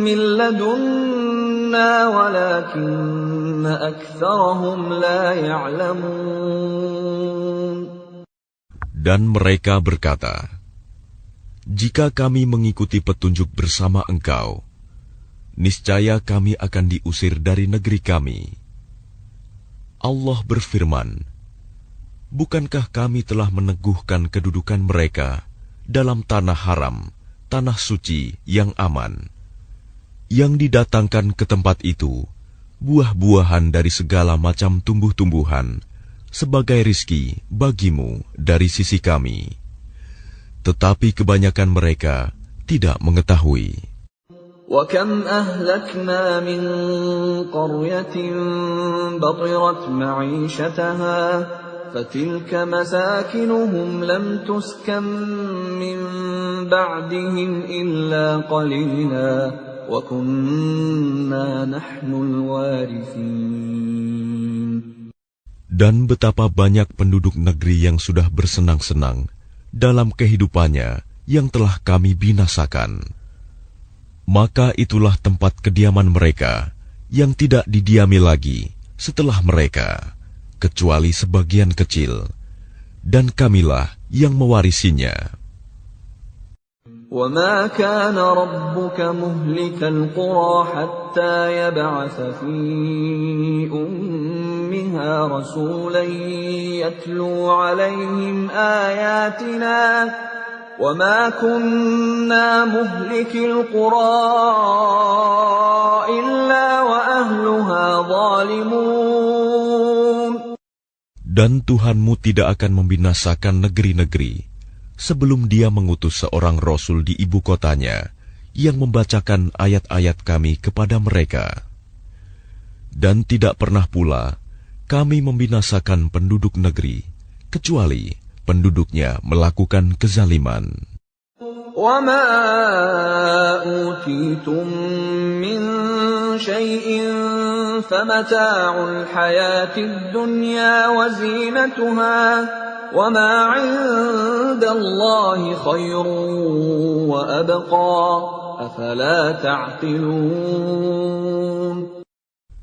مِّن لَّدُنَّا وَلَكِنَّ أَكْثَرَهُمْ لَا يَعْلَمُونَ. Dan mereka berkata, jika kami mengikuti petunjuk bersama engkau, niscaya kami akan diusir dari negeri kami. Allah berfirman, bukankah kami telah meneguhkan kedudukan mereka dalam tanah haram, tanah suci yang aman, yang didatangkan ke tempat itu buah-buahan dari segala macam tumbuh-tumbuhan sebagai rizki bagimu dari sisi kami. Tetapi kebanyakan mereka tidak mengetahui. وَكَمْ أَهْلَكْنَا مِنْ قَرْيَةٍ بَطِرَتْ مَعِيشَتَهَا فَتِلْكَ مَسَاكِنُهُمْ لَمْ تُسْكَنْ مِنْ بَعْدِهِمْ إِلَّا قَلِيلًا وَكُنَّا نَحْنُ الْوَارِثِينَ. Dan betapa banyak penduduk negeri yang sudah bersenang-senang dalam kehidupannya yang telah kami binasakan. Maka itulah tempat kediaman mereka yang tidak didiami lagi setelah mereka, kecuali sebagian kecil, dan kamilah yang mewarisinya. وَمَا كَانَ رَبُّكَ مُهْلِكَ الْقُرَى حَتَّى يَبْعَثَ فِي أُمِّهَا رَسُولًا يَتْلُو عَلَيْهِمْ آيَاتِنَا وَمَا كُنَّا مُهْلِكِي الْقُرَى إِلَّا وَأَهْلُهَا ظَالِمُونَ. Dan Tuhanmu tidak akan membinasakan negeri-negeri sebelum Dia mengutus seorang Rasul di ibu kotanya yang membacakan ayat-ayat kami kepada mereka. Dan tidak pernah pula kami membinasakan penduduk negeri, kecuali penduduknya melakukan kezaliman. وَمَا أُوتِيتُم مِّن شَيْءٍ فَمَتَاعُ الْحَيَاةِ الدُّنْيَا وَزِينَتُهَا وَمَا عِندَ اللَّهِ خَيْرٌ وَأَبْقَى أَفَلَا تَعْقِلُونَ.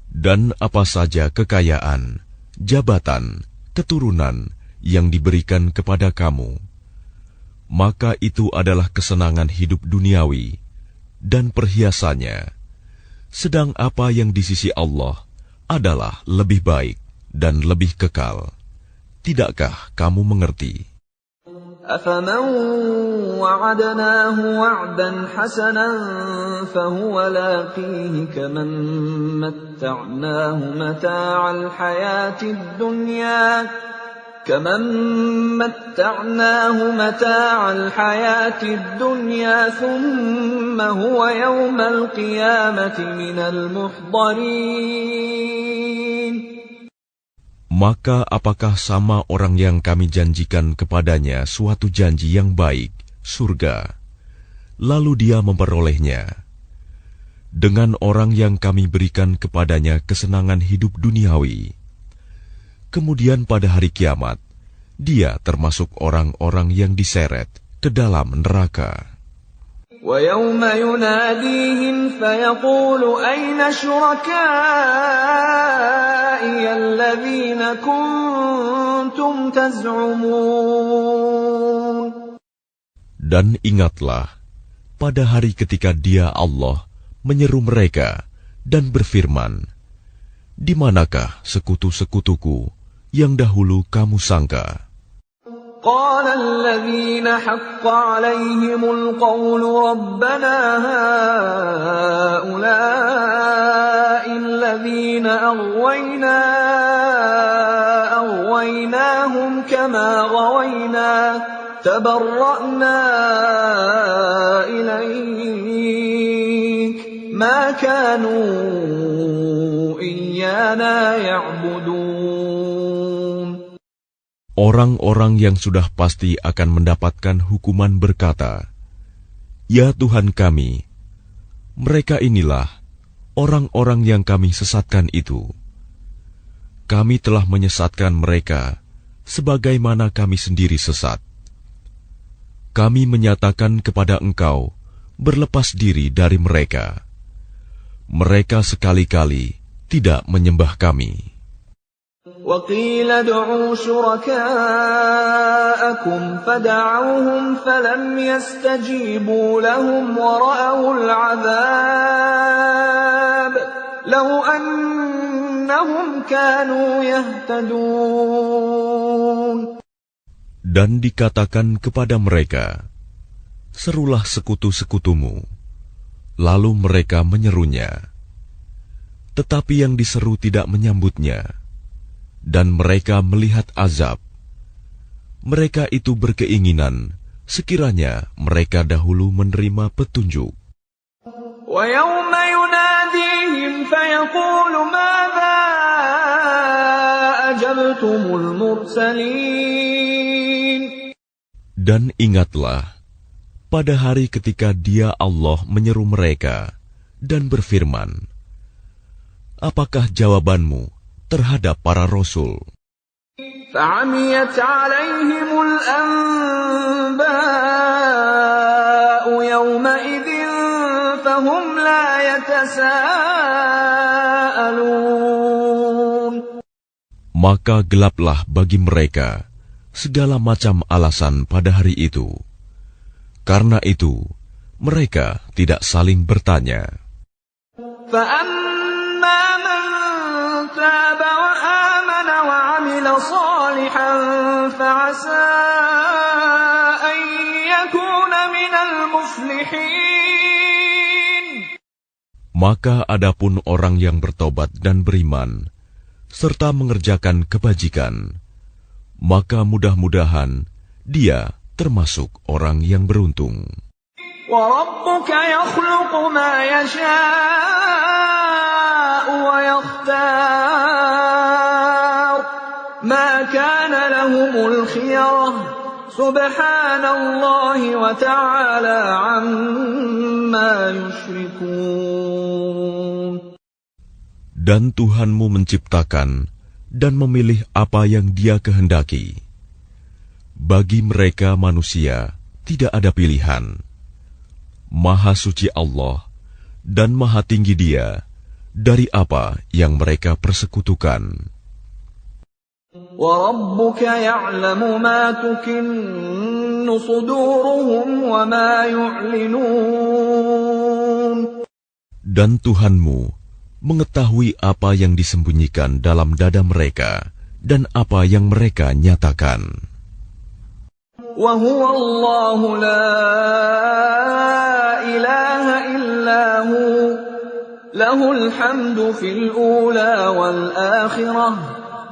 Dan apa saja kekayaan, jabatan, keturunan yang diberikan kepada kamu, maka itu adalah kesenangan hidup duniawi dan perhiasannya. Sedang apa yang di sisi Allah adalah lebih baik dan lebih kekal. Tidakkah kamu mengerti? أَفَمَنْ وَعَدْنَاهُ وَعْدًا حَسَنًا فَهُوَ لَاقِيهِ كَمَنْ مَتَّعْنَاهُ مَتَاعَ الْحَيَاةِ الدُّنْيَا ثُمَّ هُوَ يَوْمَ الْقِيَامَةِ مِنَ الْمُحْضَرِينَ. Maka apakah sama orang yang kami janjikan kepadanya suatu janji yang baik, surga, lalu dia memperolehnya, dengan orang yang kami berikan kepadanya kesenangan hidup duniawi, kemudian pada hari kiamat, dia termasuk orang-orang yang diseret ke dalam neraka. وَيَوْمَ يُنَادِيهِمْ فَيَقُولُ أَيْنَ شُرَكَائِيَ الَّذِينَ كُنتُمْ تَزْعُمُونَ. Dan ingatlah, pada hari ketika Dia Allah menyeru mereka dan berfirman, di manakah sekutu-sekutuku yang dahulu kamu sangka? قال الذين حق عليهم القول ربنا هؤلاء الذين أغويناهم كما غوينا تبرأنا إليك ما كانوا إيانا يعبدون. Orang-orang yang sudah pasti akan mendapatkan hukuman berkata, "Ya Tuhan kami, mereka inilah orang-orang yang kami sesatkan itu. Kami telah menyesatkan mereka sebagaimana kami sendiri sesat. Kami menyatakan kepada Engkau berlepas diri dari mereka. Mereka sekali-kali tidak menyembah kami." وَقِيلَ ادْعُوا شُرَكَاءَكُمْ فَدَعَوْهُمْ فَلَمْ يَسْتَجِيبُوا لَهُمْ وَرَأَوُا الْعَذَابَ لَوْ أَنَّهُمْ كَانُوا يَهْتَدُونَ. Dan dikatakan kepada mereka, "Serulah sekutu-sekutumu." Lalu mereka menyerunya. Tetapi yang diseru tidak menyambutnya. Dan mereka melihat azab. Mereka itu berkeinginan sekiranya mereka dahulu menerima petunjuk. وَيَوْمَ يُنَادِيهِمْ فَيَقُولُ مَاذَا أَجَبْتُمُ الْمُرْسَلِينَ. Dan ingatlah, pada hari ketika Dia Allah menyeru mereka dan berfirman, apakah jawabanmu terhadap para rasul? فَعَمِيَتْ عَلَيْهِمُ الْأَنْبَاءُ يَوْمَئِذٍ فَهُمْ لَا يَتَسَاءَلُونَ. Maka gelaplah bagi mereka segala macam alasan pada hari itu. Karena itu, mereka tidak saling bertanya. فَأَمَّا مَنْ تَابَ وَآمَنَ وَعَمِلَ صَالِحًا فَعَسَىٰ أَنْ يَكُونَ مِنَ الْمُفْلِحِينَ. Maka adapun orang yang bertobat dan beriman, serta mengerjakan kebajikan, maka mudah-mudahan dia termasuk orang yang beruntung. وَرَبُّكَ يَخْلُقُ مَا يَشَاءُ وَيَخْتَارُ مَا كَانَ لَهُمُ الْخِيَرَةُ سُبْحَانَ اللَّهِ وَتَعَالَى عَمَّا يُشْرِكُونَ. Dan Tuhanmu menciptakan dan memilih apa yang Dia kehendaki. Bagi mereka manusia tidak ada pilihan. Maha suci Allah dan maha tinggi Dia dari apa yang mereka persekutukan. وَرَبُّكَ يَعْلَمُ مَا تُكِنُّ صُدُورُهُمْ وَمَا يُعْلِنُونَ. Dan Tuhanmu mengetahui apa yang disembunyikan dalam dada mereka dan apa yang mereka nyatakan. وَهُوَ اللَّهُ لَا إِلَهَ إِلَّا هُوَ لَهُ الْحَمْدُ فِي الْأُولَى وَالْآخِرَةِ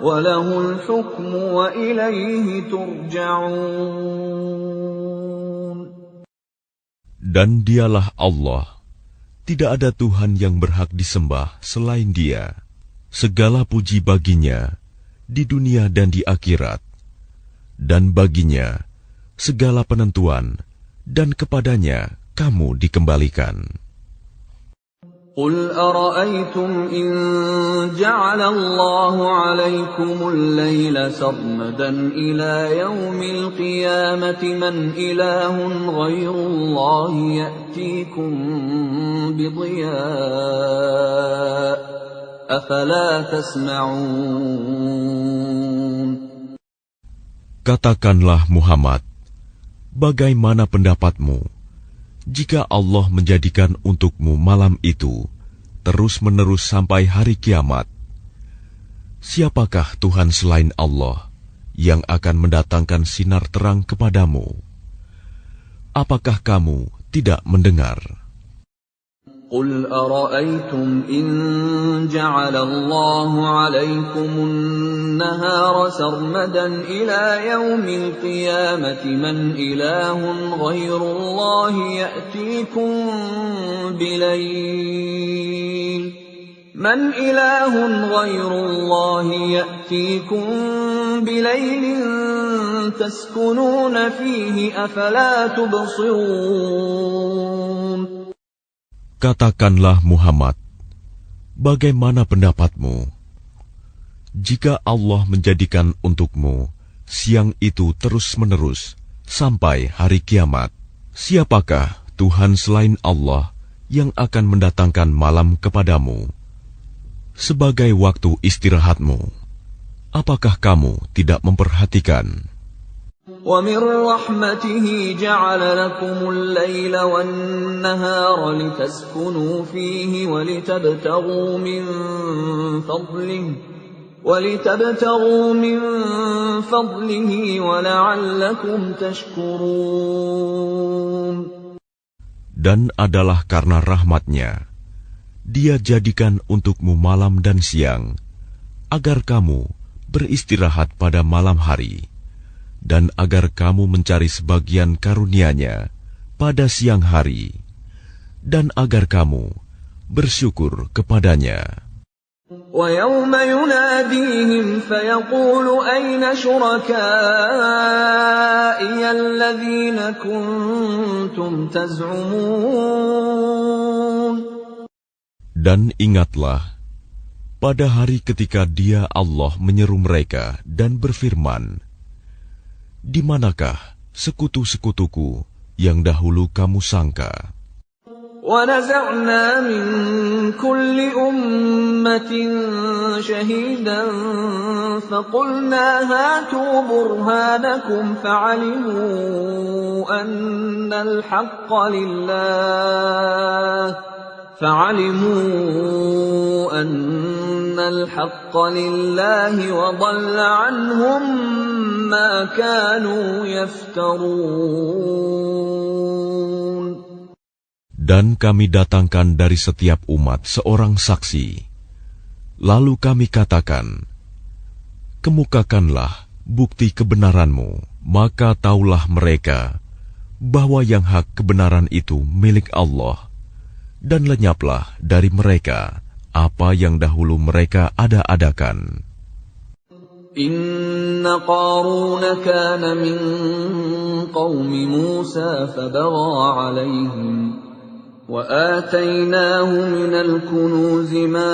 وَلَهُ الْحُكْمُ وَإِلَيْهِ تُرْجَعُونَ. Dan Dialah Allah, tidak ada Tuhan yang berhak disembah selain Dia. Segala puji baginya, di dunia dan di akhirat, dan baginya segala penentuan, dan kepadanya kamu dikembalikan. قل أرأيتم إن جعل الله عليكم الليل سرمدا إلى يوم القيامة من إله غير الله يأتيكم بضياء أفلا تسمعون. Katakanlah Muhammad, bagaimana pendapatmu jika Allah menjadikan untukmu malam itu terus-menerus sampai hari kiamat? Siapakah Tuhan selain Allah yang akan mendatangkan sinar terang kepadamu? Apakah kamu tidak mendengar? قل أرأيتم إن جعل الله عليكم النهار سرمدا إلى يوم القيامة من إله غير الله يأتيكم بليل تسكنون فيه أفلا تبصرون. Katakanlah Muhammad, bagaimana pendapatmu jika Allah menjadikan untukmu siang itu terus-menerus sampai hari kiamat? Siapakah Tuhan selain Allah yang akan mendatangkan malam kepadamu sebagai waktu istirahatmu? Apakah kamu tidak memperhatikan? وَمِنْ رَحْمَتِهِ جَعَلَ لَكُمُ اللَّيْلَ وَالنَّهَارَ لِتَسْكُنُوا فِيهِ وَلِتَبْتَغُوا مِنْ فَضْلِهِ وَلَعَلَّكُمْ تَشْكُرُونَ. Dan adalah karena rahmat-Nya, Dia jadikan untukmu malam dan siang, agar kamu beristirahat pada malam hari, dan agar kamu mencari sebagian karunia-Nya pada siang hari, dan agar kamu bersyukur kepadanya. وَيَوْمَ يُنَادِيهِمْ فَيَقُولُ أَيْنَ شُرَكَائِيَ الَّذِينَ كُنتُمْ تَزْعُمُونَ. Dan ingatlah, pada hari ketika Dia Allah menyeru mereka dan berfirman, di manakah sekutu-sekutuku yang dahulu kamu sangka? وَنَزَعْنَا مِنْ كُلِّ أُمَّةٍ شَهِيدًا فَقُلْنَا هَاتُوا بُرْهَانَكُمْ فَعَلِمُوا أَنَّ الْحَقَّ لِلَّهِ وَضَلَّ عَنْهُمْ مَا كَانُوا يَفْتَرُونَ. Dan kami datangkan dari setiap umat seorang saksi. Lalu kami katakan, kemukakanlah bukti kebenaranmu. Maka taulah mereka bahwa yang hak kebenaran itu milik Allah, dan lenyaplah dari mereka apa yang dahulu mereka ada-adakan. Inna Qarun kana min qaumi Musa fabagha alaihim wa atainahu minal kunuzi ma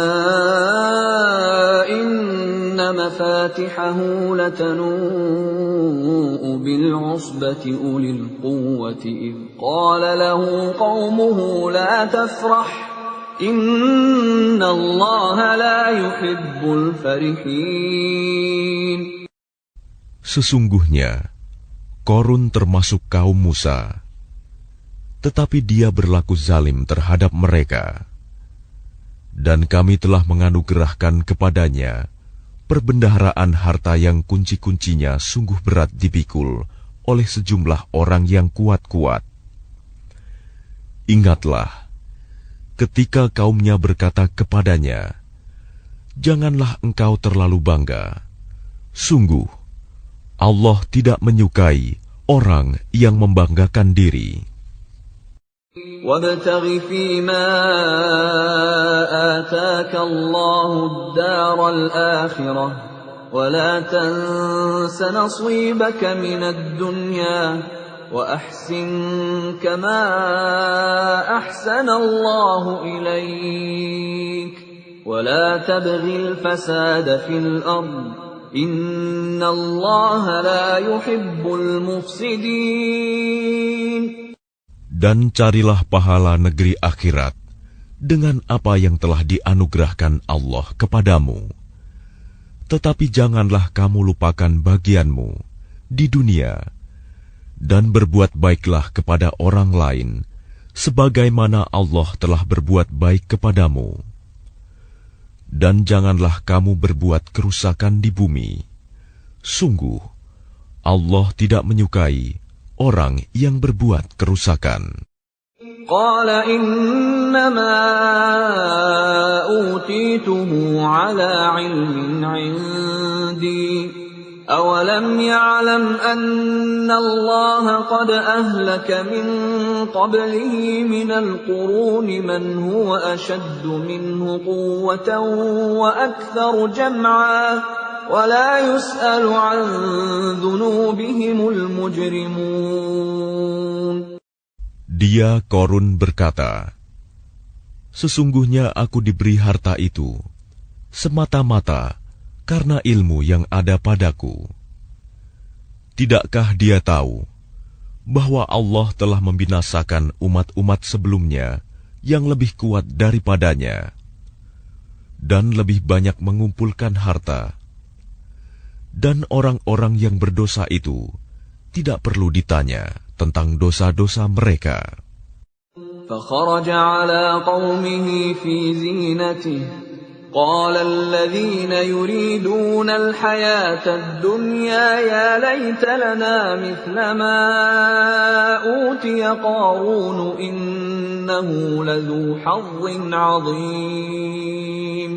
inna mafatihahu latanu'u bil usbati ulil quwwati idh qala lahu qaumuhu la tafrah Inna Allah la yuhibbul farihin. Sesungguhnya Qarun termasuk kaum Musa, tetapi dia berlaku zalim terhadap mereka. Dan kami telah menganugerahkan kepadanya perbendaharaan harta yang kunci-kuncinya sungguh berat dipikul oleh sejumlah orang yang kuat-kuat. Ingatlah ketika kaumnya berkata kepadanya, janganlah engkau terlalu bangga. Sungguh, Allah tidak menyukai orang yang membanggakan diri. وَابْتَغِ فِيمَا آتَاكَ اللَّهُ الدَّارَ الْآخِرَةَ ولا تنس نصيبك من الدنيا وأحسن كما أحسن الله إليك ولا تبغ الفساد في الأرض إن الله لا يحب المفسدين. Dan carilah pahala negeri akhirat dengan apa yang telah dianugerahkan Allah kepadamu. Tetapi janganlah kamu lupakan bagianmu di dunia, dan berbuat baiklah kepada orang lain, sebagaimana Allah telah berbuat baik kepadamu. Dan janganlah kamu berbuat kerusakan di bumi. Sungguh, Allah tidak menyukai orang yang berbuat kerusakan. Qala innama utituhu ala ilmin indi awalam ya'lam anna Allah qad ahlaka min qablihi minal quruni man huwa ashaddu minhu quwwatan wa aktharu jam'a wa la yus'alu an dhunubihimul mujrimun. Dia Korun berkata, sesungguhnya aku diberi harta itu semata-mata karena ilmu yang ada padaku. Tidakkah dia tahu bahwa Allah telah membinasakan umat-umat sebelumnya yang lebih kuat daripadanya dan lebih banyak mengumpulkan harta, dan orang-orang yang berdosa itu tidak perlu ditanya tentang dosa-dosa mereka. فخرج على قومه في زينته قال الذين يريدون الحياة الدنيا يا ليت لنا مثل ما أوتي قارون إنه لذو حظ عظيم.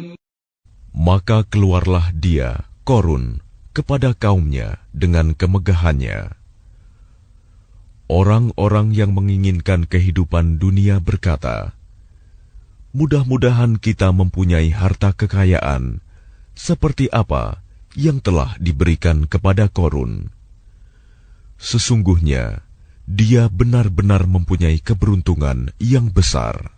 Maka keluarlah dia, Korun, kepada kaumnya dengan kemegahannya. Orang-orang yang menginginkan kehidupan dunia berkata, mudah-mudahan kita mempunyai harta kekayaan seperti apa yang telah diberikan kepada Korun. Sesungguhnya, dia benar-benar mempunyai keberuntungan yang besar.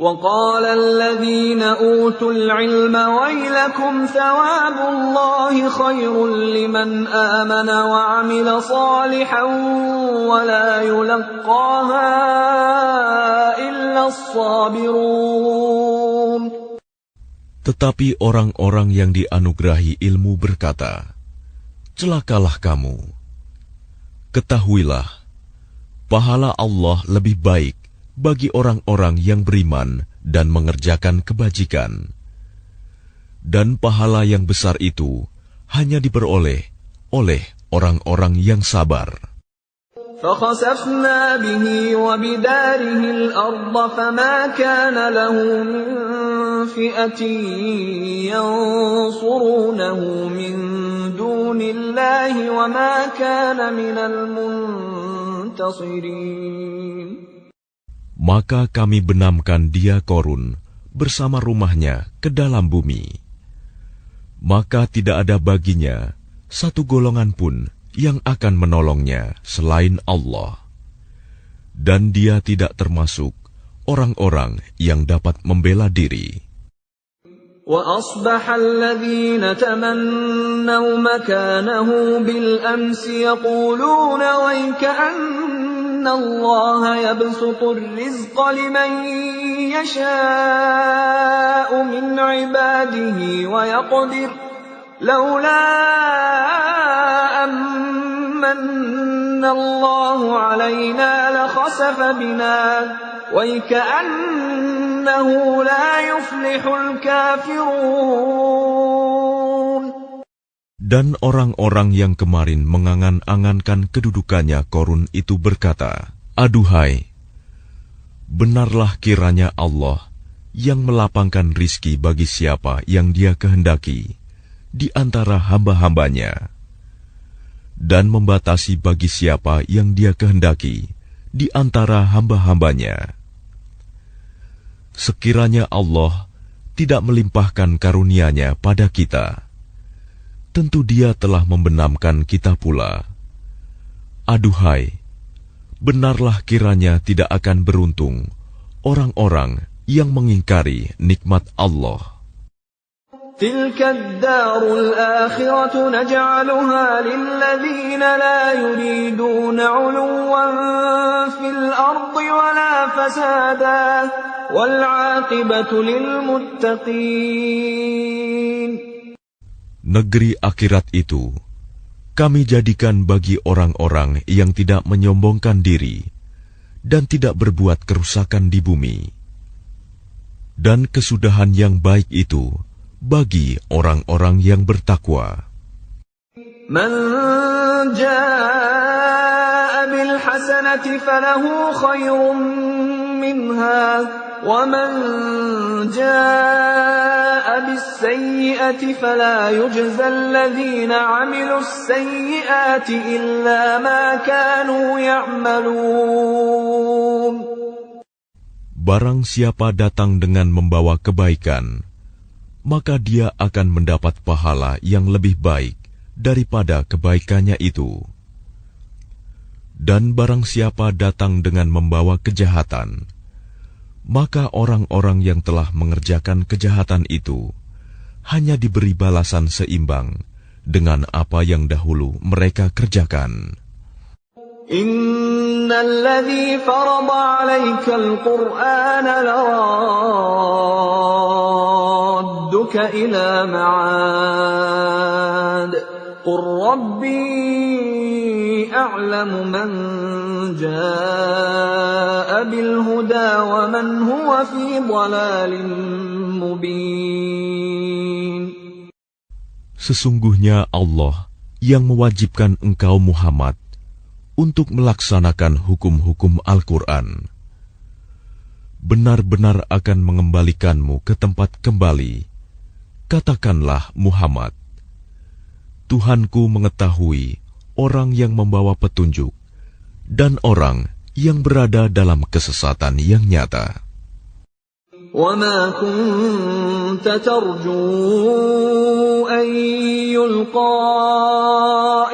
وقال الذين أوتوا العلم ويلكم ثواب الله خير لمن آمن وعمل صالحا ولا يلقاها إلا الصابرون. Tetapi orang-orang yang dianugerahi ilmu berkata, celakalah kamu. Ketahuilah, pahala Allah lebih baik bagi orang-orang yang beriman dan mengerjakan kebajikan. Dan pahala yang besar itu hanya diperoleh oleh orang-orang yang sabar. فَخَسَفْنَا بِهِ وَبِدَارِهِ الْأَرْضَ فَمَا كَانَ لَهُ مِنْ فِئَةٍ يَنْصُرُونَهُ مِنْ دُونِ اللَّهِ وَمَا كَانَ مِنَ الْمُنْتَصِرِينَ. Maka kami benamkan dia Korun bersama rumahnya ke dalam bumi. Maka tidak ada baginya satu golongan pun yang akan menolongnya selain Allah. Dan dia tidak termasuk orang-orang yang dapat membela diri. وَأَصْبَحَ الَّذِينَ تَمَنَّوْا مَكَانَهُ بِالْأَمْسِ يَقُولُونَ وَيْكَأَنَّ اللَّهَ يَبْسُطُ الرِّزْقَ لِمَن يَشَاءُ مِنْ عِبَادِهِ وَيَقْدِرُ لَوْلَا أَمَّنَّ اللَّهُ عَلَيْنَا لَخَسَفَ بِنَا وَيْكَأَنَّهُ لَا يُفْلِحُ الْكَافِرُونَ. Dan orang-orang yang kemarin mengangan-angankan kedudukannya Korun itu berkata, aduhai, benarlah kiranya Allah yang melapangkan rizki bagi siapa yang Dia kehendaki di antara hamba-hambanya, dan membatasi bagi siapa yang Dia kehendaki di antara hamba-hambanya. Sekiranya Allah tidak melimpahkan karunia-Nya pada kita, tentu Dia telah membenamkan kita pula. Aduhai, benarlah kiranya tidak akan beruntung orang-orang yang mengingkari nikmat Allah. تلك الدار الآخرة نجعلها للذين لا يريدون علوا في الأرض ولا فسادا والعاقبة للمتقين. Negeri akhirat itu kami jadikan bagi orang-orang yang tidak menyombongkan diri dan tidak berbuat kerusakan di bumi. Dan kesudahan yang baik itu bagi orang-orang yang bertakwa. Man jaa bil hasanati falahu khairun minha wa man jaa bis sayyi'ati fala yujza alladhina 'amilus sayyi'ati illa ma kanu ya'malun. Barang siapa datang dengan membawa kebaikan, maka dia akan mendapat pahala yang lebih baik daripada kebaikannya itu. Dan barang siapa datang dengan membawa kejahatan, maka orang-orang yang telah mengerjakan kejahatan itu hanya diberi balasan seimbang dengan apa yang dahulu mereka kerjakan. Innal ladzi farada 'alaikal Qur'ana laradduka ila ma'ad. Qur rabbi a'lamu man jaa'a bil huda wa man huwa fi dhalalin mubin. Sesungguhnya Allah yang mewajibkan engkau Muhammad untuk melaksanakan hukum-hukum Al-Quran, benar-benar akan mengembalikanmu ke tempat kembali. Katakanlah Muhammad, Tuhanku mengetahui orang yang membawa petunjuk dan orang yang berada dalam kesesatan yang nyata. وَمَا كُنْتَ تَرْجُو أَنْ يُلْقَى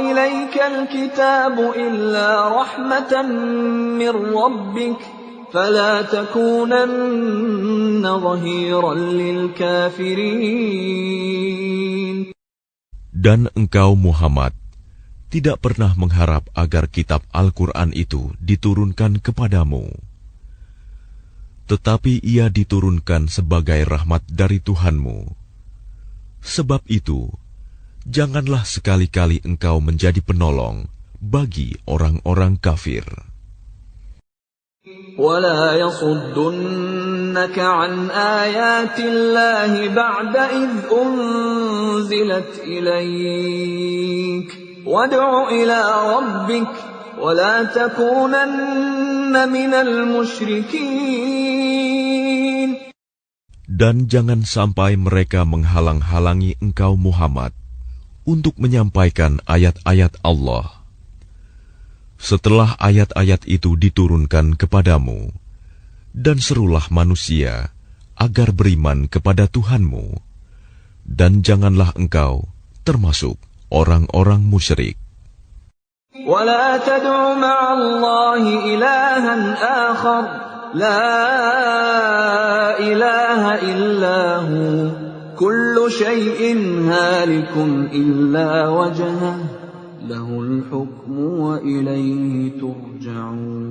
إِلَيْكَ الْكِتَابُ إِلَّا رَحْمَةً مِّنْ رَبِّكَ فَلَا تَكُونَنَّ ظَهِيرًا لِلْكَافِرِينَ. Dan engkau Muhammad tidak pernah mengharap agar kitab Al-Quran itu diturunkan kepadamu. Tetapi ia diturunkan sebagai rahmat dari Tuhanmu. Sebab itu, janganlah sekali-kali engkau menjadi penolong bagi orang-orang kafir. وَلَا يَصُدُّنَّكَ عَنْ آيَاتِ اللَّهِ بَعْدَ إِذْ أُنْزِلَتْ إِلَيْكَ وَادْعُ إِلَى رَبِّكَ وَلَا تَكُونَنَّ مِنَ الْمُشْرِكِينَ. Dan jangan sampai mereka menghalang-halangi engkau Muhammad untuk menyampaikan ayat-ayat Allah. Setelah ayat-ayat itu diturunkan kepadamu, dan serulah manusia agar beriman kepada Tuhanmu, dan janganlah engkau termasuk orang-orang musyrik. وَلَا تَدْعُ مَعَ اللَّهِ إِلَٰهًا آخَرَ لَا إِلَٰهَ إِلَّا هُوَ كُلُّ شَيْءٍ هَالِكٌ إِلَّا وَجْهَهُ لَهُ الْحُكْمُ وَإِلَيْهِ تُرْجَعُونَ.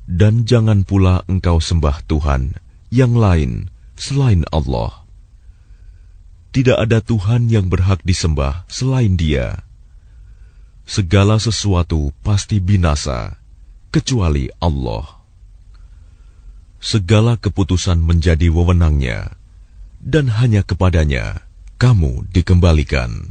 Dan jangan pula engkau sembah Tuhan yang lain selain Allah. Tidak ada Tuhan yang berhak disembah selain Dia. Segala sesuatu pasti binasa, kecuali Allah. Segala keputusan menjadi wewenang-Nya, dan hanya kepadanya kamu dikembalikan.